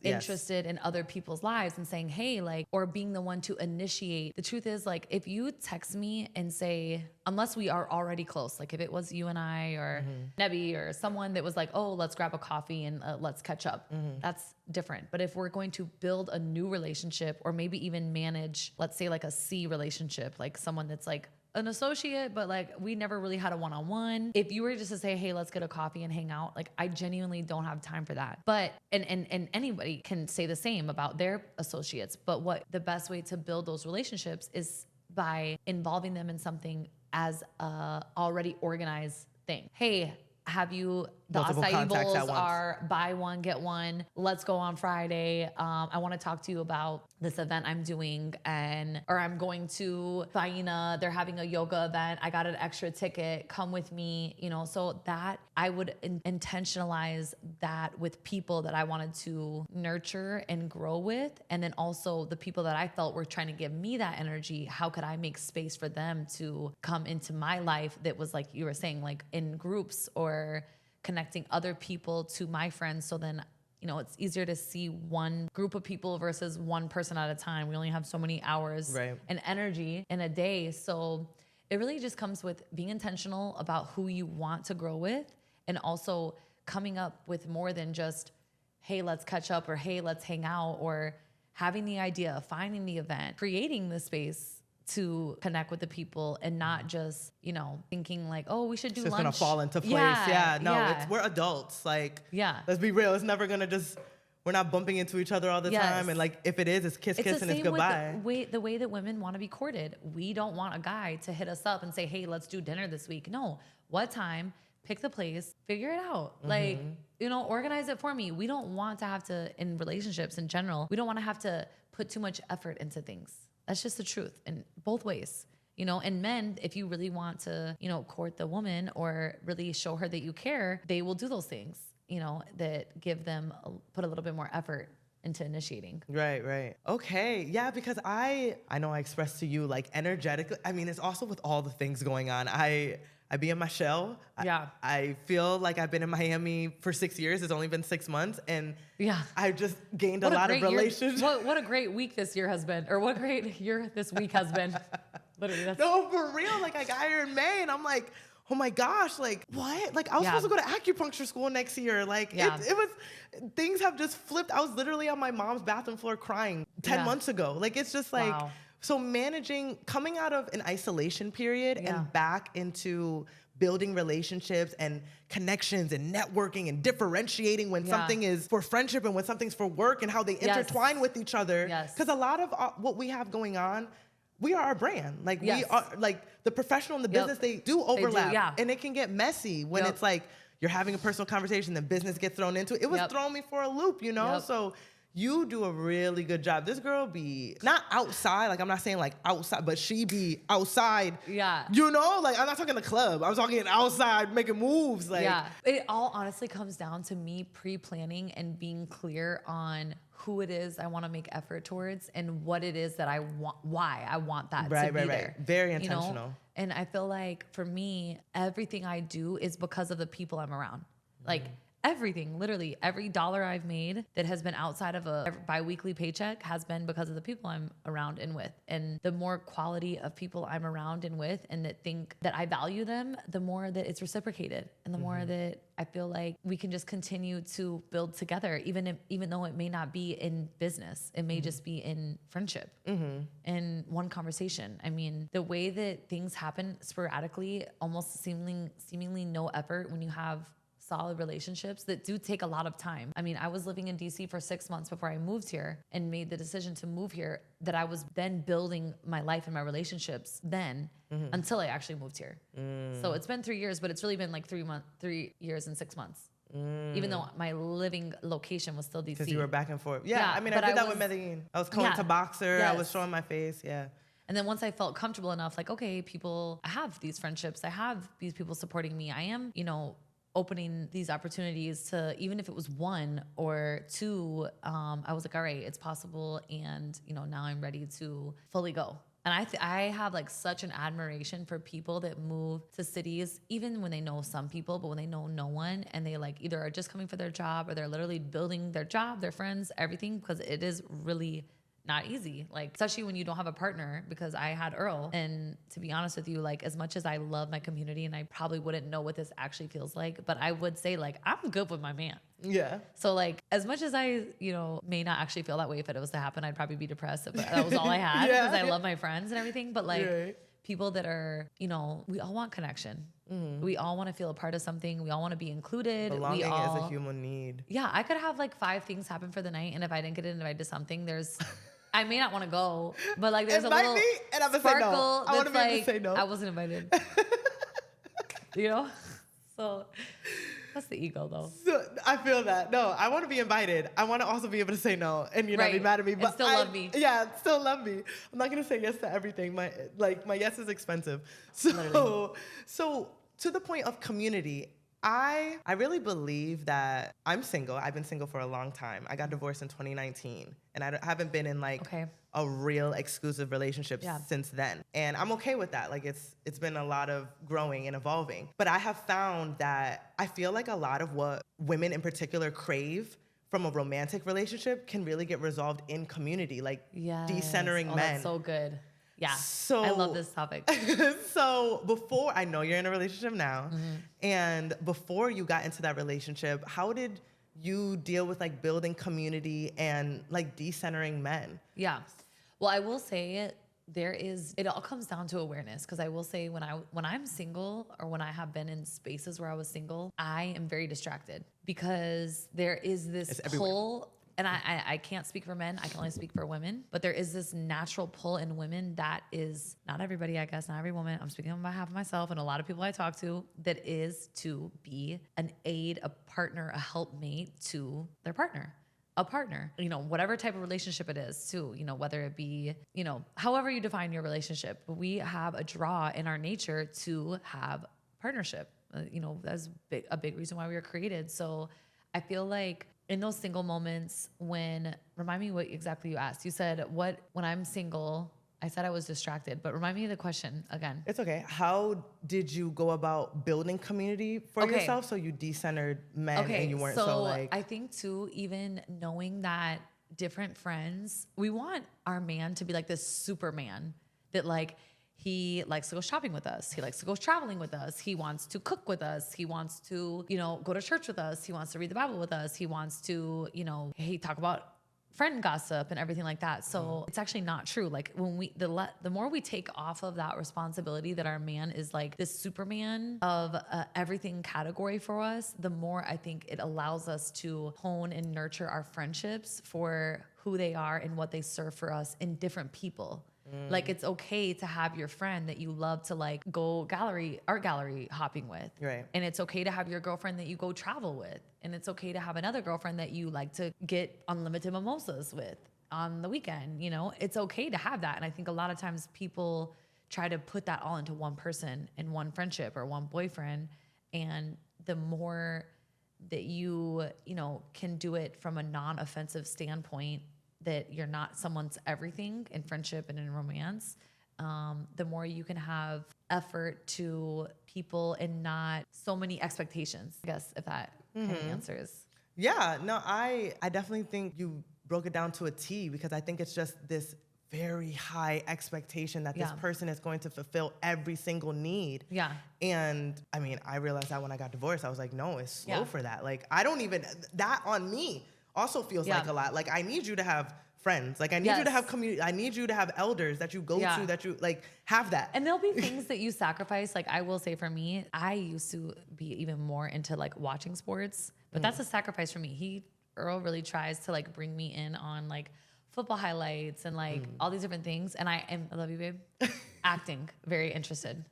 interested in other people's lives and saying, hey, or being the one to initiate. The truth is, if you text me and say, unless we are already close, if it was you and I or Nebby or someone that was like, oh, let's grab a coffee and let's catch up. That's different. But if we're going to build a new relationship or maybe even manage, let's say a C relationship, someone that's an associate, but we never really had a one-on-one. If you were just to say, hey, let's get a coffee and hang out, I genuinely don't have time for that. But, and anybody can say the same about their associates, but what the best way to build those relationships is by involving them in something as a already organized thing. Hey, have you, the Multiple acai contacts bowls at once. are buy one, get one. Let's go on Friday. I want to talk to you about this event I'm doing or I'm going to Faina. They're having a yoga event. I got an extra ticket. Come with me. So that I would intentionalize that with people that I wanted to nurture and grow with. And then also the people that I felt were trying to give me that energy. How could I make space for them to come into my life that was like you were saying, in groups or connecting other people to my friends. So then, it's easier to see one group of people versus one person at a time. We only have so many hours and energy in a day. So it really just comes with being intentional about who you want to grow with, and also coming up with more than just, hey, let's catch up, or hey, let's hang out, or having the idea, finding the event, creating the space to connect with the people, and not just, thinking like, oh, we should do lunch. It's just gonna fall into place. We're adults. Like, let's be real. It's never gonna we're not bumping into each other all the time. And like, if it is, it's kiss and it's goodbye. The way that women want to be courted. We don't want a guy to hit us up and say, hey, let's do dinner this week. No, what time? Pick the place, figure it out. Like, organize it for me. We don't want to have to, in relationships in general, we don't want to have to put too much effort into things. That's just the truth in both ways. And men, if you really want to, court the woman or really show her that you care, they will do those things, that give them, put a little bit more effort into initiating. Right. Okay. Yeah, because I know I expressed to you like energetically. I mean, it's also with all the things going on. I be in my shell. I feel like I've been in Miami for 6 years. It's only been 6 months. And I've just gained a lot of relationships. What a great week this year has been. Or what great year this week has been. Literally. No, for real. Like, I got here in May and I'm like, oh my gosh, like, what? Like, I was supposed to go to acupuncture school next year. Like, it was, things have just flipped. I was literally on my mom's bathroom floor crying 10 months ago. Like, it's just like, so coming out of an isolation period and back into building relationships and connections and networking and differentiating when something is for friendship and when something's for work and how they intertwine with each other. Because a lot of what we have going on, we are our brand. Like, we are, like, the professional and the business, they do overlap. And it can get messy when it's like you're having a personal conversation, then business gets thrown into it. It was throwing me for a loop, So you do a really good job. This girl be not outside, like, I'm not saying like outside, but she be outside. Like, I'm not talking the club. I'm talking outside making moves. Like, it all honestly comes down to me pre-planning and being clear on who it is I want to make effort towards and what it is that I want, why I want that to be there. Very intentional. And I feel like for me, everything I do is because of the people I'm around. Like, everything, literally every dollar I've made that has been outside of a bi-weekly paycheck has been because of the people I'm around and with. And the more quality of people I'm around and with, and that think that I value them, the more that it's reciprocated, and the more that I feel like we can just continue to build together, even though it may not be in business, it may just be in friendship, in one conversation. I mean, the way that things happen sporadically, almost seemingly no effort when you have solid relationships that do take a lot of time. I mean, I was living in DC for 6 months before I moved here and made the decision to move here, that I was then building my life and my relationships then until I actually moved here. So it's been 3 years, but it's really been like 3 years and 6 months. Even though my living location was still DC. Because you were back and forth. I mean, I did that with Medellin. I was going to Boxer. I was showing my face. And then once I felt comfortable enough, like, okay, I have these friendships. I have these people supporting me. I am, opening these opportunities to, even if it was 1 or 2, I was like, all right, it's possible. And, now I'm ready to fully go. And I have like such an admiration for people that move to cities, even when they know some people, but when they know no one, and they like either are just coming for their job, or they're literally building their job, their friends, everything, because it is really not easy, like, especially when you don't have a partner, because I had Earl. And to be honest with you, like, as much as I love my community, and I probably wouldn't know what this actually feels like, but I would say, like, I'm good with my man. So like, as much as I, may not actually feel that way if it was to happen, I'd probably be depressed if that was all I had, because I love my friends and everything. But like, people that are, we all want connection. We all want to feel a part of something. We all want to be included. Belonging is a human need. I could have like 5 things happen for the night, and if I didn't get invited to something, I may not want to go, but like, there's Invite a little me, and I'm gonna sparkle say no. I want to be able to say no. I wasn't invited. So that's the ego, though. So, I feel that. No, I want to be invited. I want to also be able to say no and not be mad at me. But and still love me. Yeah, still love me. I'm not gonna say yes to everything. My yes is expensive. So to the point of community, I really believe that I'm single. I've been single for a long time. I got divorced in 2019, and I haven't been in like a real exclusive relationship since then. And I'm okay with that. Like it's been a lot of growing and evolving. But I have found that I feel like a lot of what women in particular crave from a romantic relationship can really get resolved in community, like decentering men. That's so good. Yeah. So I love this topic. So before, I know you're in a relationship now, and before you got into that relationship, how did you deal with like building community and like decentering men? Yeah. Well, I will say it all comes down to awareness. Cause I will say when I'm single or when I have been in spaces where I was single, I am very distracted because there is this pull. And I can't speak for men. I can only speak for women. But there is this natural pull in women that is, not everybody, I guess, not every woman. I'm speaking on behalf of myself and a lot of people I talk to, that is to be an aid, a partner, a helpmate to their partner. A partner, whatever type of relationship it is too, whether it be, however you define your relationship. We have a draw in our nature to have partnership. That's a big reason why we were created. So I feel like in those single moments remind me what exactly you asked. You said, when I'm single, I said I was distracted, but remind me of the question again. It's okay. How did you go about building community for yourself so you decentered men and you weren't so like... I think too, even knowing that different friends, we want our man to be like this Superman that like, he likes to go shopping with us. He likes to go traveling with us. He wants to cook with us. He wants to, go to church with us. He wants to read the Bible with us. He wants to, talk about friend gossip and everything like that. So it's actually not true. Like when the more we take off of that responsibility that our man is like this Superman of everything category for us, the more I think it allows us to hone and nurture our friendships for who they are and what they serve for us in different people. Like it's okay to have your friend that you love to like go art gallery hopping with. Right. And it's okay to have your girlfriend that you go travel with. And it's okay to have another girlfriend that you like to get unlimited mimosas with on the weekend. It's okay to have that. And I think a lot of times people try to put that all into one person and one friendship or one boyfriend. And the more that you can do it from a non-offensive standpoint, that you're not someone's everything in friendship and in romance, the more you can have effort to people and not so many expectations, I guess, if that kind of answers. Yeah, no, I definitely think you broke it down to a T, because I think it's just this very high expectation that this person is going to fulfill every single need. Yeah. And I mean, I realized that when I got divorced, I was like, no, it's slow for that. Like, I don't even, that on me also feels like a lot. Like, I need you to have friends. Like, I need you to have community. I need you to have elders that you go to, that you like have that. And there'll be things that you sacrifice. Like, I will say for me, I used to be even more into like watching sports, but that's a sacrifice for me. Earl really tries to like bring me in on like football highlights and like all these different things. And I love you, babe. Acting, very interested.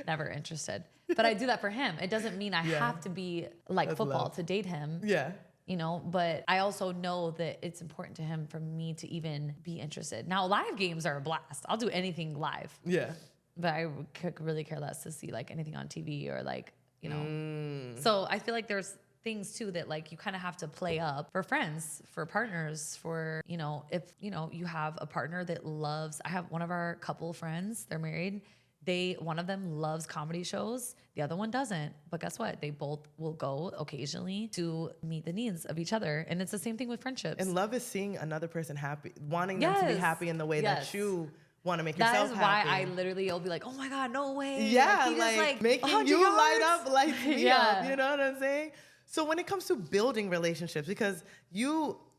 Never interested. But I do that for him. It doesn't mean I have to be like football to date him. Yeah. But I also know that it's important to him for me to even be interested. Now, live games are a blast. I'll do anything live. Yeah. But I could really care less to see like anything on TV or like, So I feel like there's things too that like you kind of have to play up for friends, for partners, for, if, you have a partner that loves, I have one of our couple friends, they're married. One of them loves comedy shows. The other one doesn't. But guess what? They both will go occasionally to meet the needs of each other. And it's the same thing with friendships. And love is seeing another person happy, wanting them to be happy in the way that you want to make yourself happy. That is why I literally will be like, oh my God, no way. Yeah, like making you light up like me up. You know what I'm saying? So when it comes to building relationships, because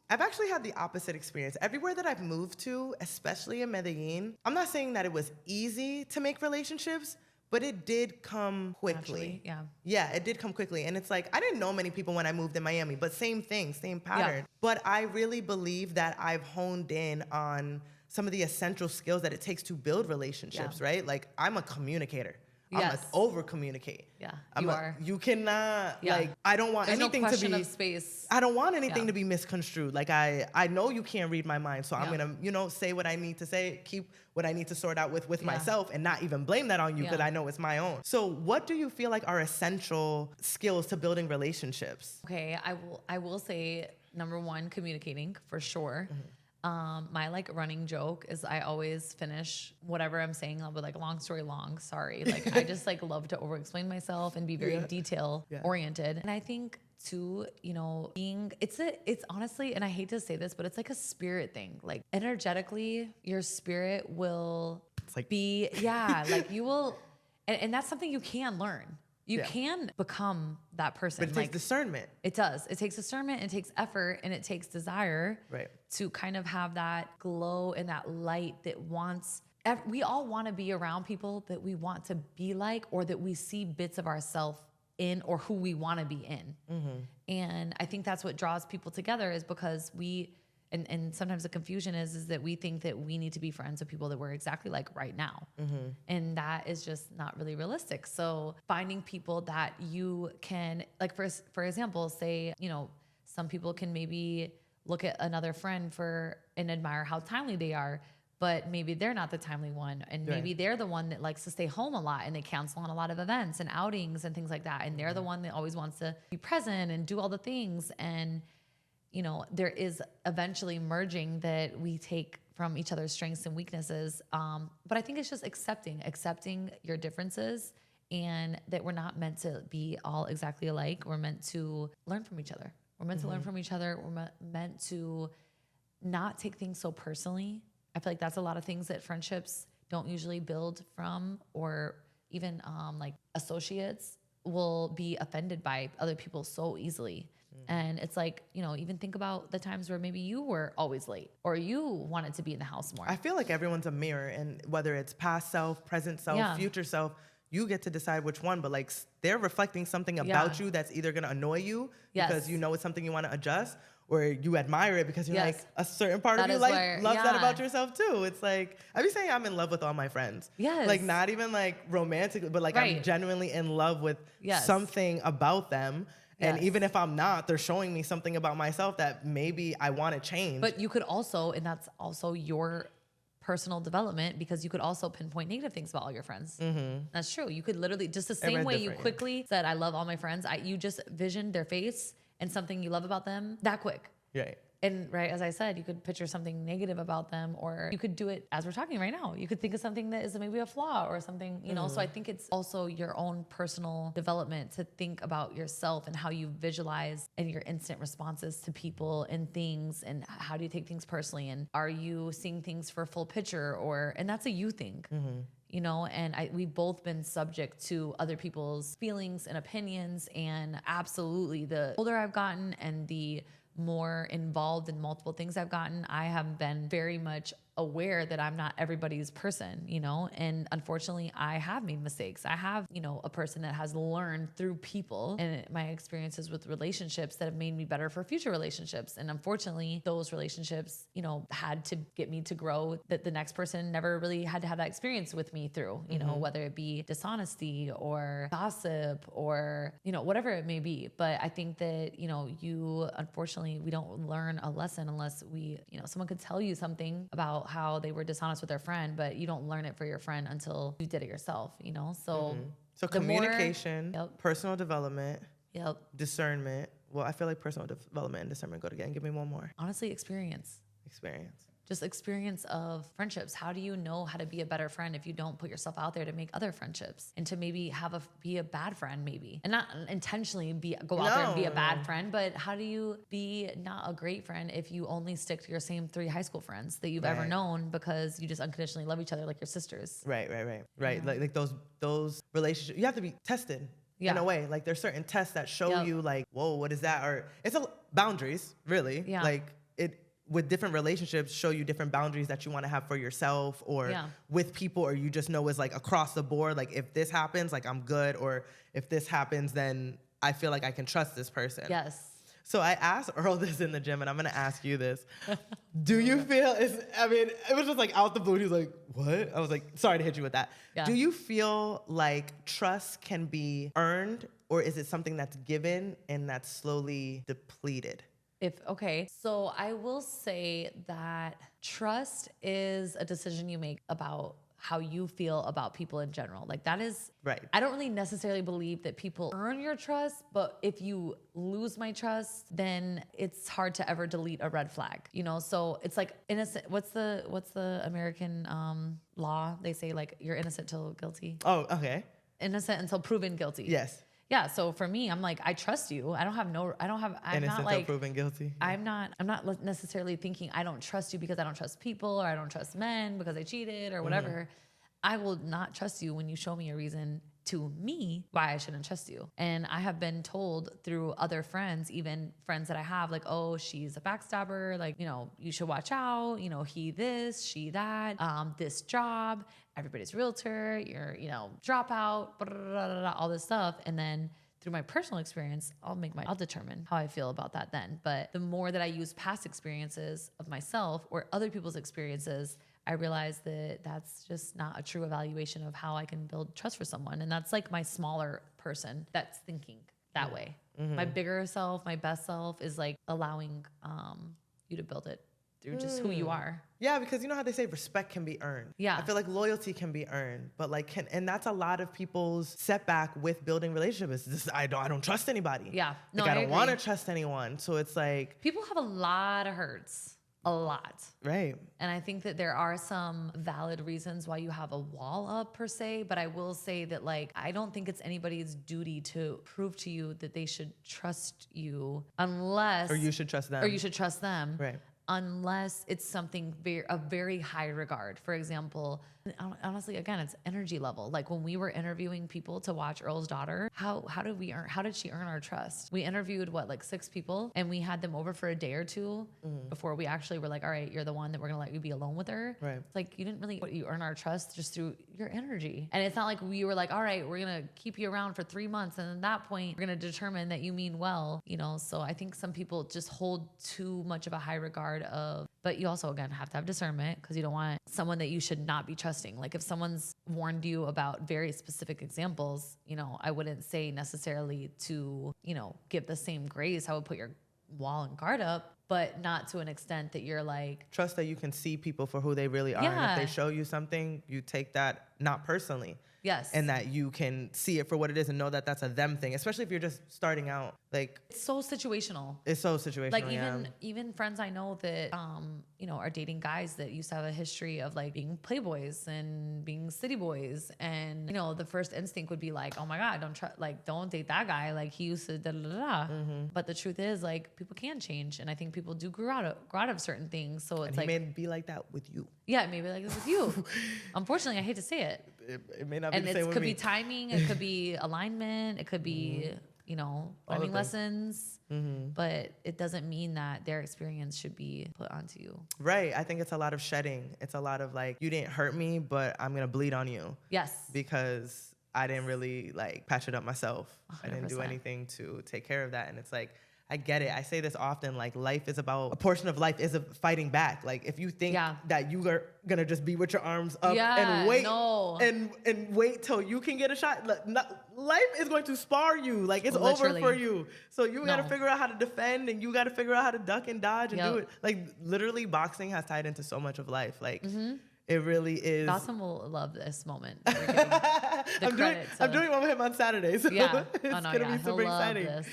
I've actually had the opposite experience. Everywhere that I've moved to, especially in Medellin, I'm not saying that it was easy to make relationships, but it did come quickly. Naturally, Yeah, it did come quickly. And it's like, I didn't know many people when I moved in Miami, but same thing, same pattern. Yeah. But I really believe that I've honed in on some of the essential skills that it takes to build relationships, right? Like, I'm a communicator. I'm Yes. gonna over communicate. Yeah, you are. You cannot like. I don't want There's anything no to question be. Of space. I don't want anything to be misconstrued. Like I know you can't read my mind, so I'm gonna say what I need to say, keep what I need to sort out with myself, and not even blame that on you because I know it's my own. So what do you feel like are essential skills to building relationships? Okay, I will say number one, communicating for sure. My like running joke is I always finish whatever I'm saying with like long story long. Sorry, like I just like love to over explain myself and be very detail oriented. And I think too, being it's honestly, and I hate to say this, but it's like a spirit thing. Like energetically, your spirit will be like you will, and that's something you can learn. You can become that person. But it takes discernment. It does. It takes discernment, it takes effort, and it takes desire to kind of have that glow and that light that wants. We all want to be around people that we want to be like, or that we see bits of ourselves in, or who we want to be in. And I think that's what draws people together, is because and sometimes the confusion is that we think that we need to be friends with people that we're exactly like right now. And that is just not really realistic. So finding people that you can, like for example, say, some people can maybe look at another friend and admire how timely they are, but maybe they're not the timely one. And maybe they're the one that likes to stay home a lot and they cancel on a lot of events and outings and things like that. And they're the one that always wants to be present and do all the things. And there is eventually merging that we take from each other's strengths and weaknesses. But I think it's just accepting your differences, and that we're not meant to be all exactly alike. We're meant to learn from each other. We're meant to learn from each other. We're meant to not take things so personally. I feel like that's a lot of things that friendships don't usually build from, or even like associates will be offended by other people so easily. And it's like, even think about the times where maybe you were always late, or you wanted to be in the house more. I feel like everyone's a mirror, and whether it's past self, present self, future self, you get to decide which one, but like they're reflecting something about you that's either going to annoy you because it's something you want to adjust, or you admire it because you're like a certain part of you loves that about yourself too. It's like, I be saying I'm in love with all my friends. Like not even like romantically, but like I'm genuinely in love with something about them. And even if I'm not, they're showing me something about myself that maybe I want to change. But you could also, and that's also your personal development, because you could also pinpoint negative things about all your friends. That's true. You could literally, just the same way you quickly said, I love all my friends, you just visioned their face and something you love about them that quick. Right. And as I said, you could picture something negative about them, or you could do it as we're talking right now. You could think of something that is maybe a flaw or something, So I think it's also your own personal development to think about yourself and how you visualize and your instant responses to people and things, and how do you take things personally, and are you seeing things for a full picture, and that's a you thing. And we've both been subject to other people's feelings and opinions, and absolutely the older I've gotten and the more involved in multiple things I've gotten, I have been very much aware that I'm not everybody's person, and unfortunately I have made mistakes. I have, a person that has learned through people and my experiences with relationships that have made me better for future relationships. And unfortunately those relationships, had to get me to grow, that the next person never really had to have that experience with me through, whether it be dishonesty or gossip or, whatever it may be. But I think that, unfortunately we don't learn a lesson unless someone could tell you something about how they were dishonest with their friend, but you don't learn it for your friend until you did it yourself, So So communication, personal development, discernment. Well, I feel like personal development and discernment go together. Give me one more. Honestly, experience. Just experience of friendships. How do you know how to be a better friend if you don't put yourself out there to make other friendships and to maybe be a bad friend, maybe, and not intentionally go out there and be a bad friend, but how do you be not a great friend if you only stick to your same 3 high school friends that you've ever known because you just unconditionally love each other like your sisters? Right. Like those relationships, you have to be tested. In a way, like there's certain tests that show you like, whoa, what is that? Or it's boundaries, really. Like with different relationships show you different boundaries that you want to have for yourself or with people, or you just know is like across the board. Like if this happens, like I'm good. Or if this happens, then I feel like I can trust this person. Yes. So I asked Earl this in the gym, and I'm going to ask you this. Do you feel, it was just like out the blue. He was like, what? I was like, sorry to hit you with that. Yeah. Do you feel like trust can be earned, or is it something that's given and that's slowly depleted? Okay, so I will say that trust is a decision you make about how you feel about people in general. Like that is, Right. I don't really necessarily believe that people earn your trust, but if you lose my trust, then it's hard to ever delete a red flag, you know? So it's like innocent. What's the American law? They say like you're innocent till guilty. Oh, okay. Innocent until proven guilty. Yes. Yeah, so for me, I'm like, I trust you. I'm Innocent not till like, proven guilty. I'm not necessarily thinking I don't trust you because I don't trust people or I don't trust men because I cheated or whatever. I will not trust you when you show me a reason to me why I shouldn't trust you. And I have been told through other friends, even friends that I have, like, oh, she's a backstabber. Like, you know, you should watch out. You know, he this, she that, this job, everybody's realtor, you're, you know, dropout, blah, blah, blah, blah, blah, all this stuff. And then through my personal experience, I'll determine how I feel about that then. But the more that I use past experiences of myself or other people's experiences, I realize that that's just not a true evaluation of how I can build trust for someone. And that's like my smaller person that's thinking that way. My bigger self, my best self is like allowing you to build it through just who you are. Yeah, because you know how they say respect can be earned. Yeah. I feel like loyalty can be earned, but like and that's a lot of people's setback with building relationships. It's just, I don't trust anybody. Yeah. No, like, I don't agree. want to trust anyone. So it's like People have a lot of hurts. A lot. right. And I think that there are some valid reasons why you have a wall up per se, but I will say that like I don't think it's anybody's duty to prove to you that they should trust you unless Or you should trust them. or you should trust them. Right. Unless it's something of very high regard. For example, honestly, again, it's energy level. Like when we were interviewing people to watch Earl's Daughter, how did she earn our trust? We interviewed like 6 people and we had them over for a day or two before we actually were like, all right, you're the one that we're gonna let you be alone with her. Right. It's like you earn our trust just through your energy. And it's not like we were like, all right, we're gonna keep you around for 3 months. And at that point, we're gonna determine that you mean well, you know? So I think some people just hold too much of a high regard but you also, again, have to have discernment because you don't want someone that you should not be trusting. Like if someone's warned you about very specific examples, you know, I wouldn't say necessarily to, you know, give the same grace. I would put your wall and guard up, but not to an extent that you're like. Trust that you can see people for who they really are. Yeah. And if they show you something, you take that not personally. Yes. And that you can see it for what it is and know that that's a them thing, especially if you're just starting out. Like it's so situational. It's so situational. Like even friends I know that you know are dating guys that used to have a history of like being playboys and being city boys, and you know the first instinct would be like, oh my god, don't date that guy, like he used to da da da. But the truth is like people can change, and I think people do grow out of certain things. So it's and like he may be like that with you. Yeah, maybe like this with you. Unfortunately, I hate to say it. It may not be And the same it with could me. be timing, it could be alignment, it could be, you know, All the learning things. lessons. But it doesn't mean that their experience should be put onto you. Right. I think it's a lot of shedding. It's a lot of like, you didn't hurt me, but I'm going to bleed on you. Yes. Because I didn't really like patch it up myself. 100%. I didn't do anything to take care of that. And it's like, I get it. I say this often, like life is about, a portion of life is fighting back. Like if you think that you are going to just be with your arms up and wait and wait till you can get a shot, life is going to spar you. Like it's over for you. So you got to figure out how to defend, and you got to figure out how to duck and dodge and do it. Like literally boxing has tied into so much of life. Like it really is. Dawson will love this moment. I'm doing one with him on Saturday. So it's going to be super exciting. This.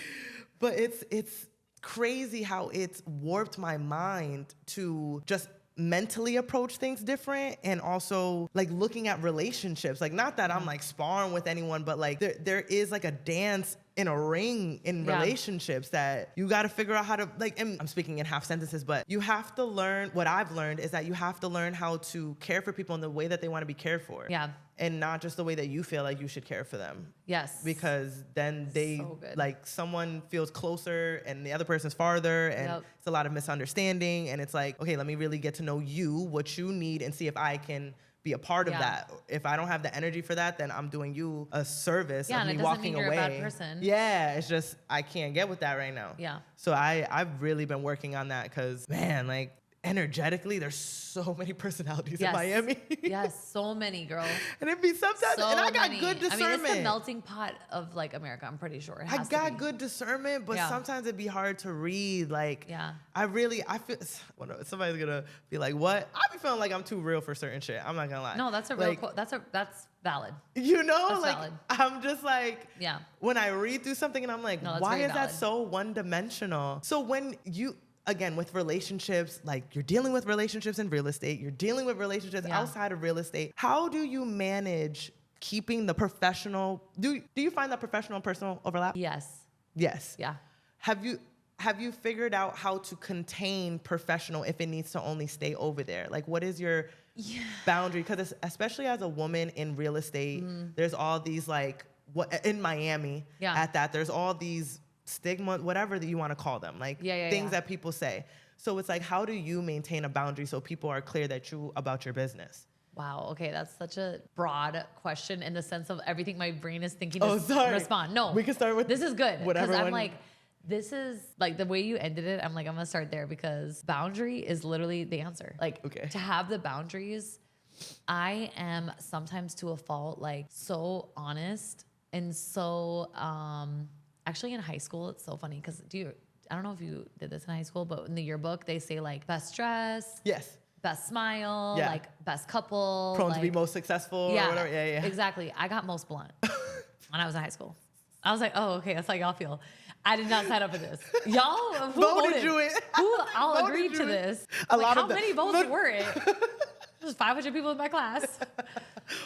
But it's crazy how it's warped my mind to just mentally approach things different, and also like looking at relationships. Like not that I'm like sparring with anyone, but like there is like a dance in a ring in relationships that you got to figure out how to like, and I'm speaking in half sentences, but you have to learn. What I've learned is that you have to learn how to care for people in the way that they want to be cared for. Yeah. And not just the way that you feel like you should care for them. Yes. Because then like someone feels closer and the other person's farther, and it's a lot of misunderstanding. And it's like, okay, let me really get to know you, what you need, and see if I can be a part of that. If I don't have the energy for that, then I'm doing you a service of me walking away. You're a bad person. Yeah, it's just I can't get with that right now. Yeah. So I've really been working on that because, man, like energetically, there's so many personalities in Yes. Miami. Yes, so many, girl. And it'd be sometimes, So and I got many. good discernment. I mean, it's the melting pot of like America. I'm pretty sure. It I has to got be. good discernment, but Yeah. sometimes it'd be hard to read. Like, Yeah. I feel, somebody's gonna be like, what? I be feeling like I'm too real for certain shit. I'm not gonna lie. No, that's a real quote. That's valid. You know, That's like, valid. I'm just like, Yeah. when I read through something and I'm like, No, that's why very is that valid. so one-dimensional? So when you, again, with relationships, like you're dealing with relationships in real estate, you're dealing with relationships Yeah. outside of real estate, how do you manage keeping the professional, do you find that professional and personal overlap? Yes. Yes. Yeah. Have you figured out how to contain professional if it needs to only stay over there? Like, what is your boundary? Because especially as a woman in real estate, there's all these like, what in Miami at that, there's all these stigma, whatever that you want to call them, like things that people say. So it's like, how do you maintain a boundary so people are clear about your business? Wow. Okay, that's such a broad question in the sense of everything my brain is thinking Oh, to sorry. respond. No, We can start with this is good because I'm whatever like, this is like the way you ended it. I'm like, I'm gonna start there because boundary is literally the answer. Like to have the boundaries, I am sometimes to a fault, like so honest and so actually in high school, it's so funny because I don't know if you did this in high school, but in the yearbook, they say like best dress. Yes. Best smile, like best couple. Prone like, to be most successful or whatever. Yeah. Exactly. I got most blunt when I was in high school. I was like, oh, okay, that's how y'all feel. I did not sign up for this. Y'all who voted you in. Who all Voted agreed you to in. this? A Like, lot how of them. many votes were it? There's 500 people in my class.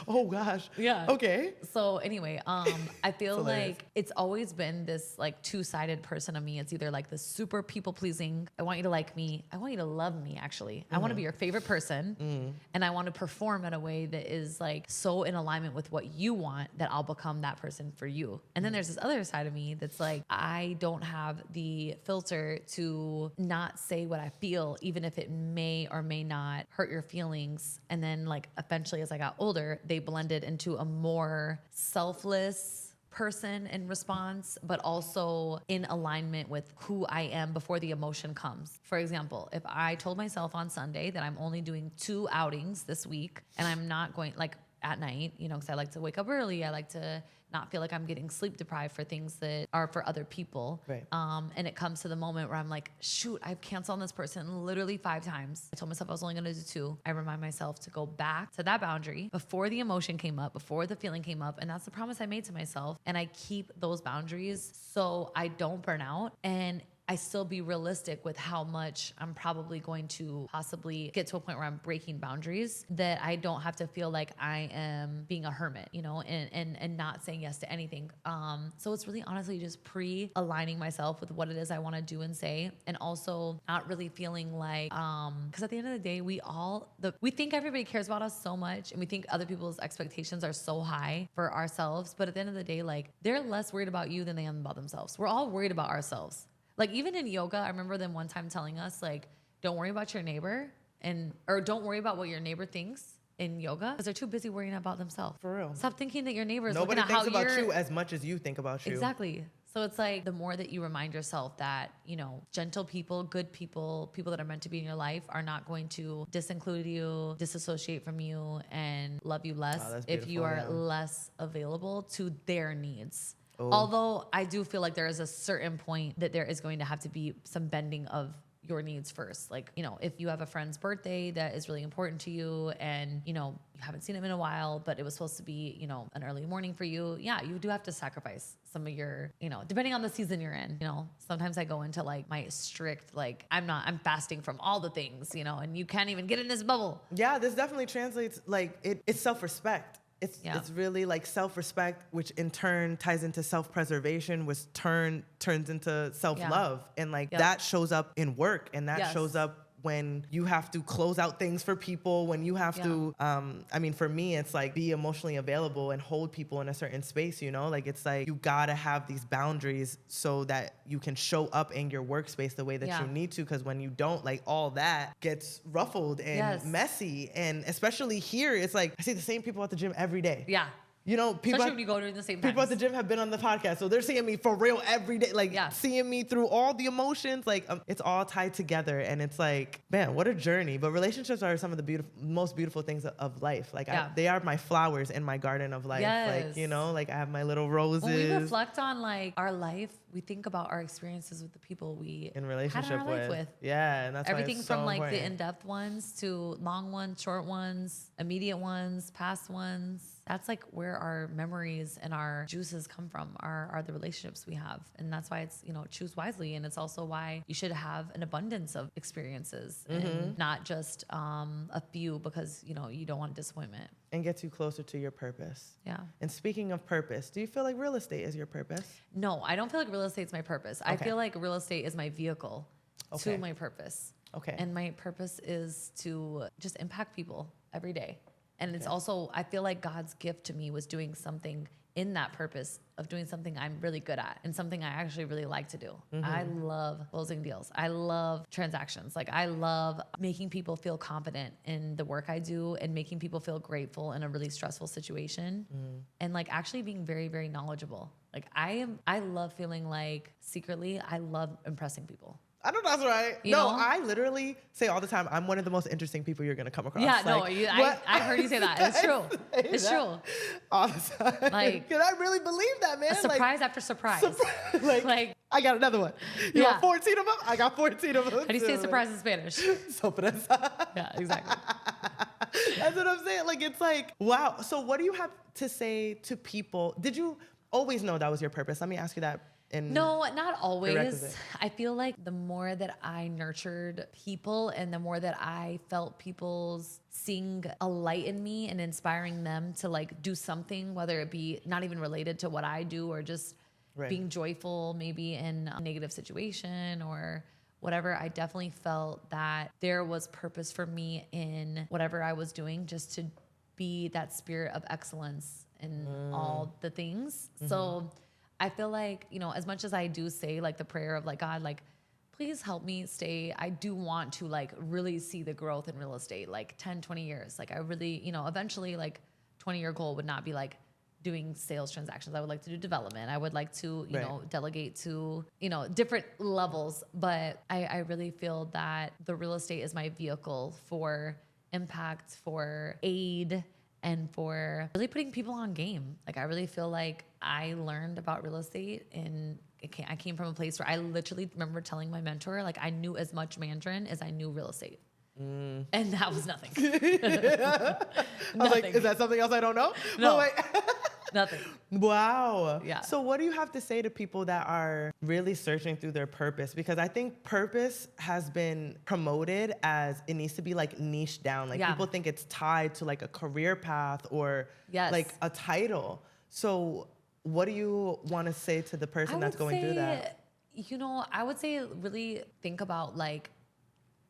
Oh gosh. Yeah. Okay. So anyway, I feel hilarious. like it's always been this like two-sided person of me. It's either like the super people pleasing. I want you to like me. I want you to love me, actually. I want to be your favorite person. And I want to perform in a way that is like so in alignment with what you want that I'll become that person for you. And then there's this other side of me that's like, I don't have the filter to not say what I feel, even if it may or may not hurt your feelings. And then like eventually as I got older, they blended into a more selfless person in response, but also in alignment with who I am before the emotion comes. For example, if I told myself on Sunday that I'm only doing 2 outings this week and I'm not going like at night, you know, because I like to wake up early. I like to not feel like I'm getting sleep deprived for things that are for other people. Right. And it comes to the moment where I'm like, shoot, I've canceled on this person literally 5 times. I told myself I was only going to do 2. I remind myself to go back to that boundary before the emotion came up, before the feeling came up. And that's the promise I made to myself. And I keep those boundaries so I don't burn out. And I still be realistic with how much I'm probably going to possibly get to a point where I'm breaking boundaries, that I don't have to feel like I am being a hermit, you know, and not saying yes to anything. So it's really honestly just pre-aligning myself with what it is I want to do and say, and also not really feeling like, because at the end of the day, we think everybody cares about us so much, and we think other people's expectations are so high for ourselves, but at the end of the day, like they're less worried about you than they am about themselves. We're all worried about ourselves. Like even in yoga, I remember them one time telling us like, don't worry about your neighbor or don't worry about what your neighbor thinks in yoga because they're too busy worrying about themselves. For real. Stop thinking that your neighbor is Nobody looking at thinks how about you're... you as much as you think about you. Exactly. So it's like the more that you remind yourself that, you know, gentle people, good people, people that are meant to be in your life are not going to disinclude you, disassociate from you, and love you less if you are less available to their needs. Oh. Although I do feel like there is a certain point that there is going to have to be some bending of your needs first. Like, you know, if you have a friend's birthday that is really important to you and, you know, you haven't seen them in a while, but it was supposed to be, you know, an early morning for you. Yeah, you do have to sacrifice some of your, you know, depending on the season you're in, you know, sometimes I go into like my strict, like I'm fasting from all the things, you know, and you can't even get in this bubble. Yeah, this definitely translates, like it's self-respect. It's really like self-respect, which in turn ties into self-preservation, which turns into self-love. And like that shows up in work, and that shows up when you have to close out things for people, when you have to, I mean, for me, it's like be emotionally available and hold people in a certain space, you know? Like, it's like you gotta have these boundaries so that you can show up in your workspace the way that you need to, because when you don't, like, all that gets ruffled and messy. And especially here, it's like, I see the same people at the gym every day. Yeah. You know, Especially when you go during the same people at times. the gym have been on the podcast, so they're seeing me for real every day, like seeing me through all the emotions. Like it's all tied together, and it's like, man, what a journey. But relationships are some of the most beautiful things of life. Like they are my flowers in my garden of life. Yes. Like, you know, like I have my little roses. When we reflect on like our life, we think about our experiences with the people we in relationship had in our life with. Yeah, and that's everything why it's so from like important. the in-depth ones to long ones, short ones, immediate ones, past ones. That's like where our memories and our juices come from, are the relationships we have. And that's why it's, you know, choose wisely. And it's also why you should have an abundance of experiences and not just a few, because, you know, you don't want disappointment. And gets you closer to your purpose. Yeah. And speaking of purpose, do you feel like real estate is your purpose? No, I don't feel like real estate's my purpose. I feel like real estate is my vehicle to my purpose. Okay. And my purpose is to just impact people every day. And it's also, I feel like God's gift to me was doing something in that purpose of doing something I'm really good at and something I actually really like to do. I love closing deals. I love transactions. Like I love making people feel confident in the work I do and making people feel grateful in a really stressful situation. And like actually being very, very knowledgeable. Like I love feeling like secretly I love impressing people. I know that's right. You know? I literally say all the time, I'm one of the most interesting people you're going to come across. Yeah, like, I heard you say that. It's true. It's true. All the time. Like, can I really believe that, man? Surprise after surprise. Like, I got another one. You want 14 of them? I got 14 of them. How do you say surprise in Spanish? Sorpresa. Yeah, exactly. That's what I'm saying. Like, it's like, wow. So what do you have to say to people? Did you always know that was your purpose? Let me ask you that. No, not always. I feel like the more that I nurtured people and the more that I felt people's seeing a light in me and inspiring them to like do something, whether it be not even related to what I do or just being joyful maybe in a negative situation or whatever, I definitely felt that there was purpose for me in whatever I was doing, just to be that spirit of excellence in all the things. So I feel like, you know, as much as I do say like the prayer of like, God, like, please help me stay. I do want to like really see the growth in real estate, like 10, 20 years. Like I really, you know, eventually like 20-year goal would not be like doing sales transactions. I would like to do development. I would like to, you know, delegate to, you know, different levels. But I really feel that the real estate is my vehicle for impact, for aid, and for really putting people on game. Like I really feel like I learned about real estate and I came from a place where I literally remember telling my mentor, like I knew as much Mandarin as I knew real estate. And that was nothing. I was like, is that something else I don't know? No. Wait. Nothing. Wow. Yeah. So what do you have to say to people that are really searching through their purpose? Because I think purpose has been promoted as it needs to be like niched down. Like people think it's tied to like a career path or like a title. So what do you want to say to the person that's going through that? You know, I would say really think about like,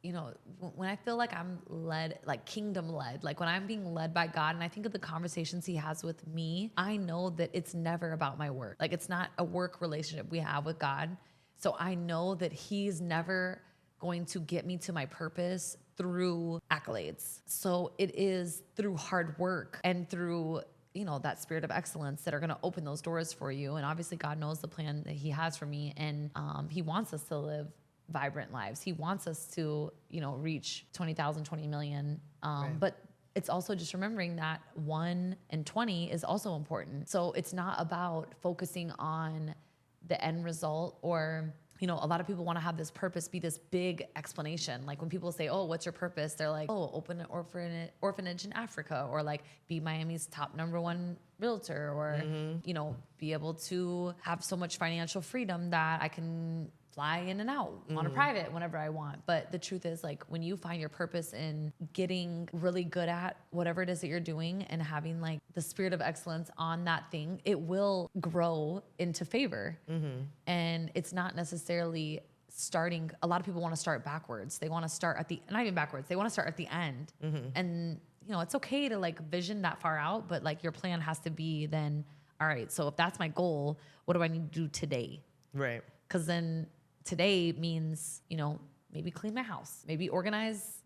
you know, when I feel like I'm led, like kingdom led, like when I'm being led by God and I think of the conversations he has with me, I know that it's never about my work. Like it's not a work relationship we have with God. So I know that he's never going to get me to my purpose through accolades. So it is through hard work and through, you know, that spirit of excellence that are going to open those doors for you. And obviously God knows the plan that he has for me. And he wants us to live vibrant lives. He wants us to, you know, reach 20,000, 20 million. But it's also just remembering that 1 and 20 is also important. So it's not about focusing on the end result or, you know, a lot of people want to have this purpose be this big explanation. Like when people say, oh, what's your purpose? They're like, oh, open an orphanage in Africa or like be Miami's top #1 realtor or, you know, be able to have so much financial freedom that I can fly in and out on a private whenever I want. But the truth is like when you find your purpose in getting really good at whatever it is that you're doing and having like the spirit of excellence on that thing, it will grow into favor. And it's not necessarily starting. A lot of people want to start backwards. They want to start at the, not even backwards. They want to start at the end. And you know, it's okay to like vision that far out, but like your plan has to be then, all right, so if that's my goal, what do I need to do today? Right. Because then today means, you know, maybe clean my house, maybe organize,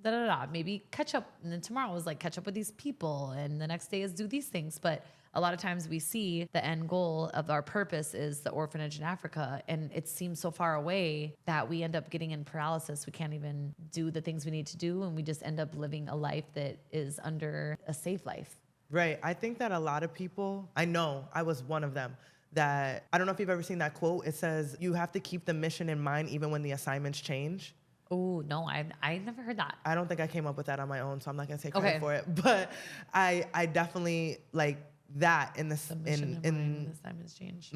maybe catch up. And then tomorrow is like catch up with these people. And the next day is do these things. But a lot of times we see the end goal of our purpose is the orphanage in Africa, and it seems so far away that we end up getting in paralysis. We can't even do the things we need to do, and we just end up living a life that is under a safe life. Right. I think that a lot of people, I know I was one of them, that I don't know if you've ever seen that quote. It says, you have to keep the mission in mind even when the assignments change. Oh, no, I never heard that. I don't think I came up with that on my own, so I'm not going to take credit for it. But I definitely like that in this, The mission in mind when the assignments change.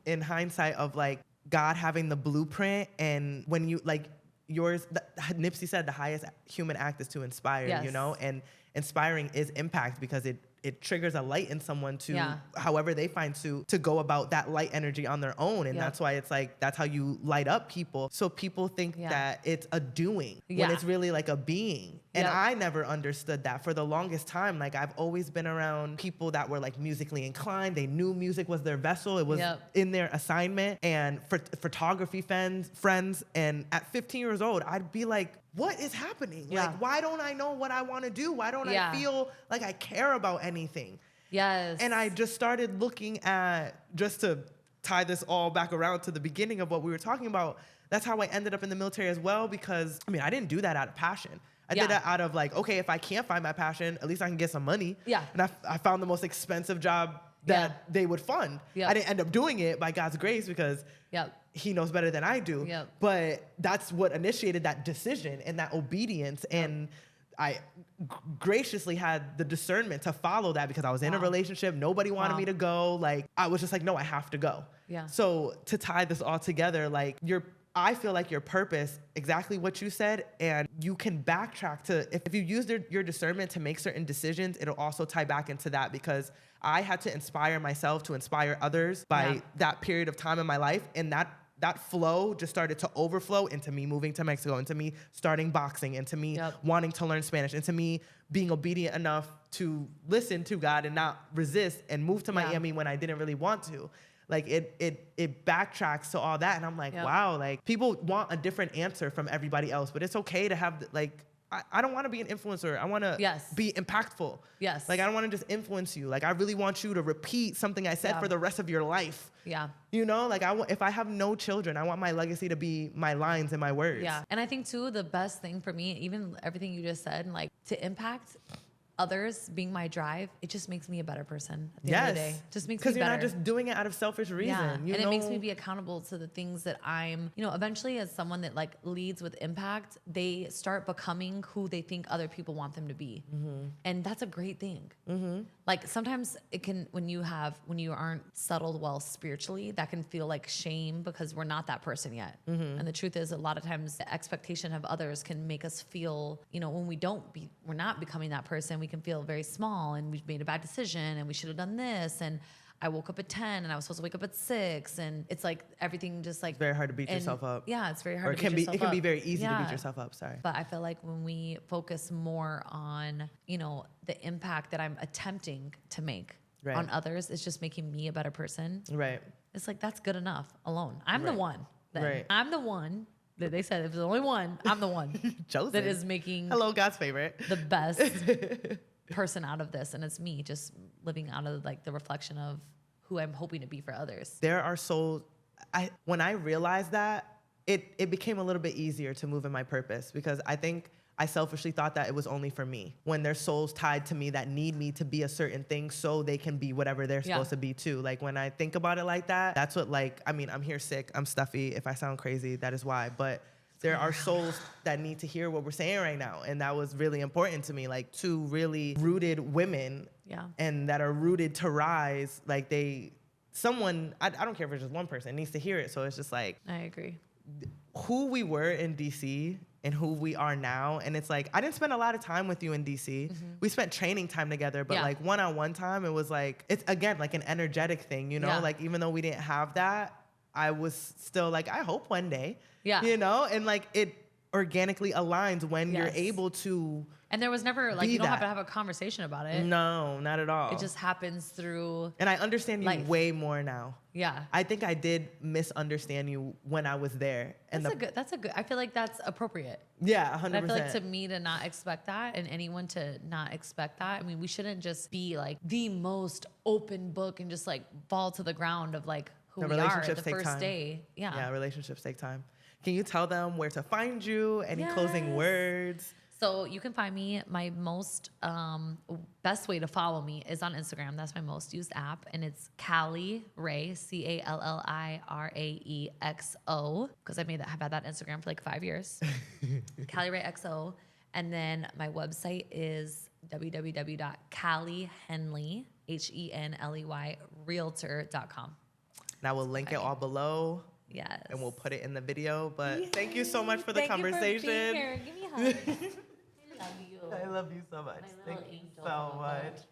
In hindsight of like God having the blueprint, and when you like Nipsey said the highest human act is to inspire, Yes. you know, and inspiring is impact because it triggers a light in someone to however they find to go about that light energy on their own. And that's why it's like, that's how you light up people. So people think that it's a doing when it's really like a being. And I never understood that for the longest time. Like I've always been around people that were like musically inclined. They knew music was their vessel. It was in their assignment, and photography friends. And at 15 years old, I'd be like, what is happening? Like, why don't I know what I want to do? Why don't I feel like I care about anything? Yes. And I just started looking at, just to tie this all back around to the beginning of what we were talking about, that's how I ended up in the military as well, because, I mean, I didn't do that out of passion. I did that out of like, okay, if I can't find my passion, at least I can get some money. Yeah. And I found the most expensive job that they would fund. I didn't end up doing it by God's grace because he knows better than I do. But that's what initiated that decision and that obedience. And I graciously had the discernment to follow that because I was in a relationship. Nobody wanted me to go. Like, I was just like, no, I have to go. So to tie this all together, like I feel like your purpose, exactly what you said, and you can backtrack to, if you use your discernment to make certain decisions, it'll also tie back into that, because I had to inspire myself to inspire others by that period of time in my life. And that flow just started to overflow into me moving to Mexico, into me starting boxing, into me wanting to learn Spanish, into me being obedient enough to listen to God and not resist and move to Miami when I didn't really want to. Like it backtracks to all that. And I'm like, wow, like people want a different answer from everybody else, but it's okay to have like, I don't want to be an influencer. I want to be impactful. Yes. Like I don't want to just influence you. Like I really want you to repeat something I said for the rest of your life. Yeah. You know, like if I have no children, I want my legacy to be my lines and my words. Yeah. And I think too, the best thing for me, even everything you just said, like to impact others being my drive, it just makes me a better person at the end of the day. Just makes me better. Because you're not just doing it out of selfish reason. Yeah. And it makes me be accountable to the things that I'm, you know, eventually as someone that like leads with impact, they start becoming who they think other people want them to be. And that's a great thing. Like sometimes it can, when you aren't settled well spiritually, that can feel like shame because we're not that person yet. And the truth is a lot of times the expectation of others can make us feel, you know, when we're not becoming that person, we can feel very small and we've made a bad decision and we should have done this. And I woke up at 10 and I was supposed to wake up at 6. And it's like everything just like... It's very hard to beat yourself up. Yeah, it's very hard to beat yourself up. It can be very easy to beat yourself up, sorry. But I feel like when we focus more on, you know, the impact that I'm attempting to make on others, it's just making me a better person. Right. It's like, that's good enough alone. I'm the one. I'm the one. They said if there's only one, I'm the one that is making God's favorite, the best person out of this, and it's me just living out of like the reflection of who I'm hoping to be for others. There are souls. When I realized that, it became a little bit easier to move in my purpose, because I think I selfishly thought that it was only for me. When there's souls tied to me that need me to be a certain thing so they can be whatever they're supposed to be too. Like when I think about it like that, that's what like, I mean, I'm here sick, I'm stuffy. If I sound crazy, that is why. But there are souls that need to hear what we're saying right now. And that was really important to me, like two really rooted women and that are rooted to rise. Like I don't care if it's just one person, needs to hear it. So it's just like, I agree. Who we were in DC and who we are now. And it's like, I didn't spend a lot of time with you in DC. We spent training time together, but like one-on-one time, it was like, it's again, like an energetic thing, you know, like even though we didn't have that, I was still like, I hope one day, you know, and like organically aligns when you're Yes. able to. And there was never like Be you don't have that. to have a conversation about it. No, not at all. It just happens through. And I understand you life. way more now. Yeah. I think I did misunderstand you when I was there. And That's a good. I feel like that's appropriate. yeah, 100%. And I feel like to me to not expect that and anyone to not expect that. I mean, we shouldn't just be like the most open book and just like fall to the ground of like who The we are at relationships the take first time. day. Yeah. Yeah, relationships take time. Can you tell them where to find you? Any closing Yes. words? So you can find me. My most best way to follow me is on Instagram. That's my most used app, and it's Callie Ray, CALLIRAEXO, because have had that Instagram for like 5 years. Callie Ray XO, and then my website is www.calliehenley HENLEY realtor.com. Now we'll link it all below. Yes. And we'll put it in the video. But thank you so much for the conversation. Thank you for being here. Give me a hug. I love you. I love you so much. My Thank little you angel. so much.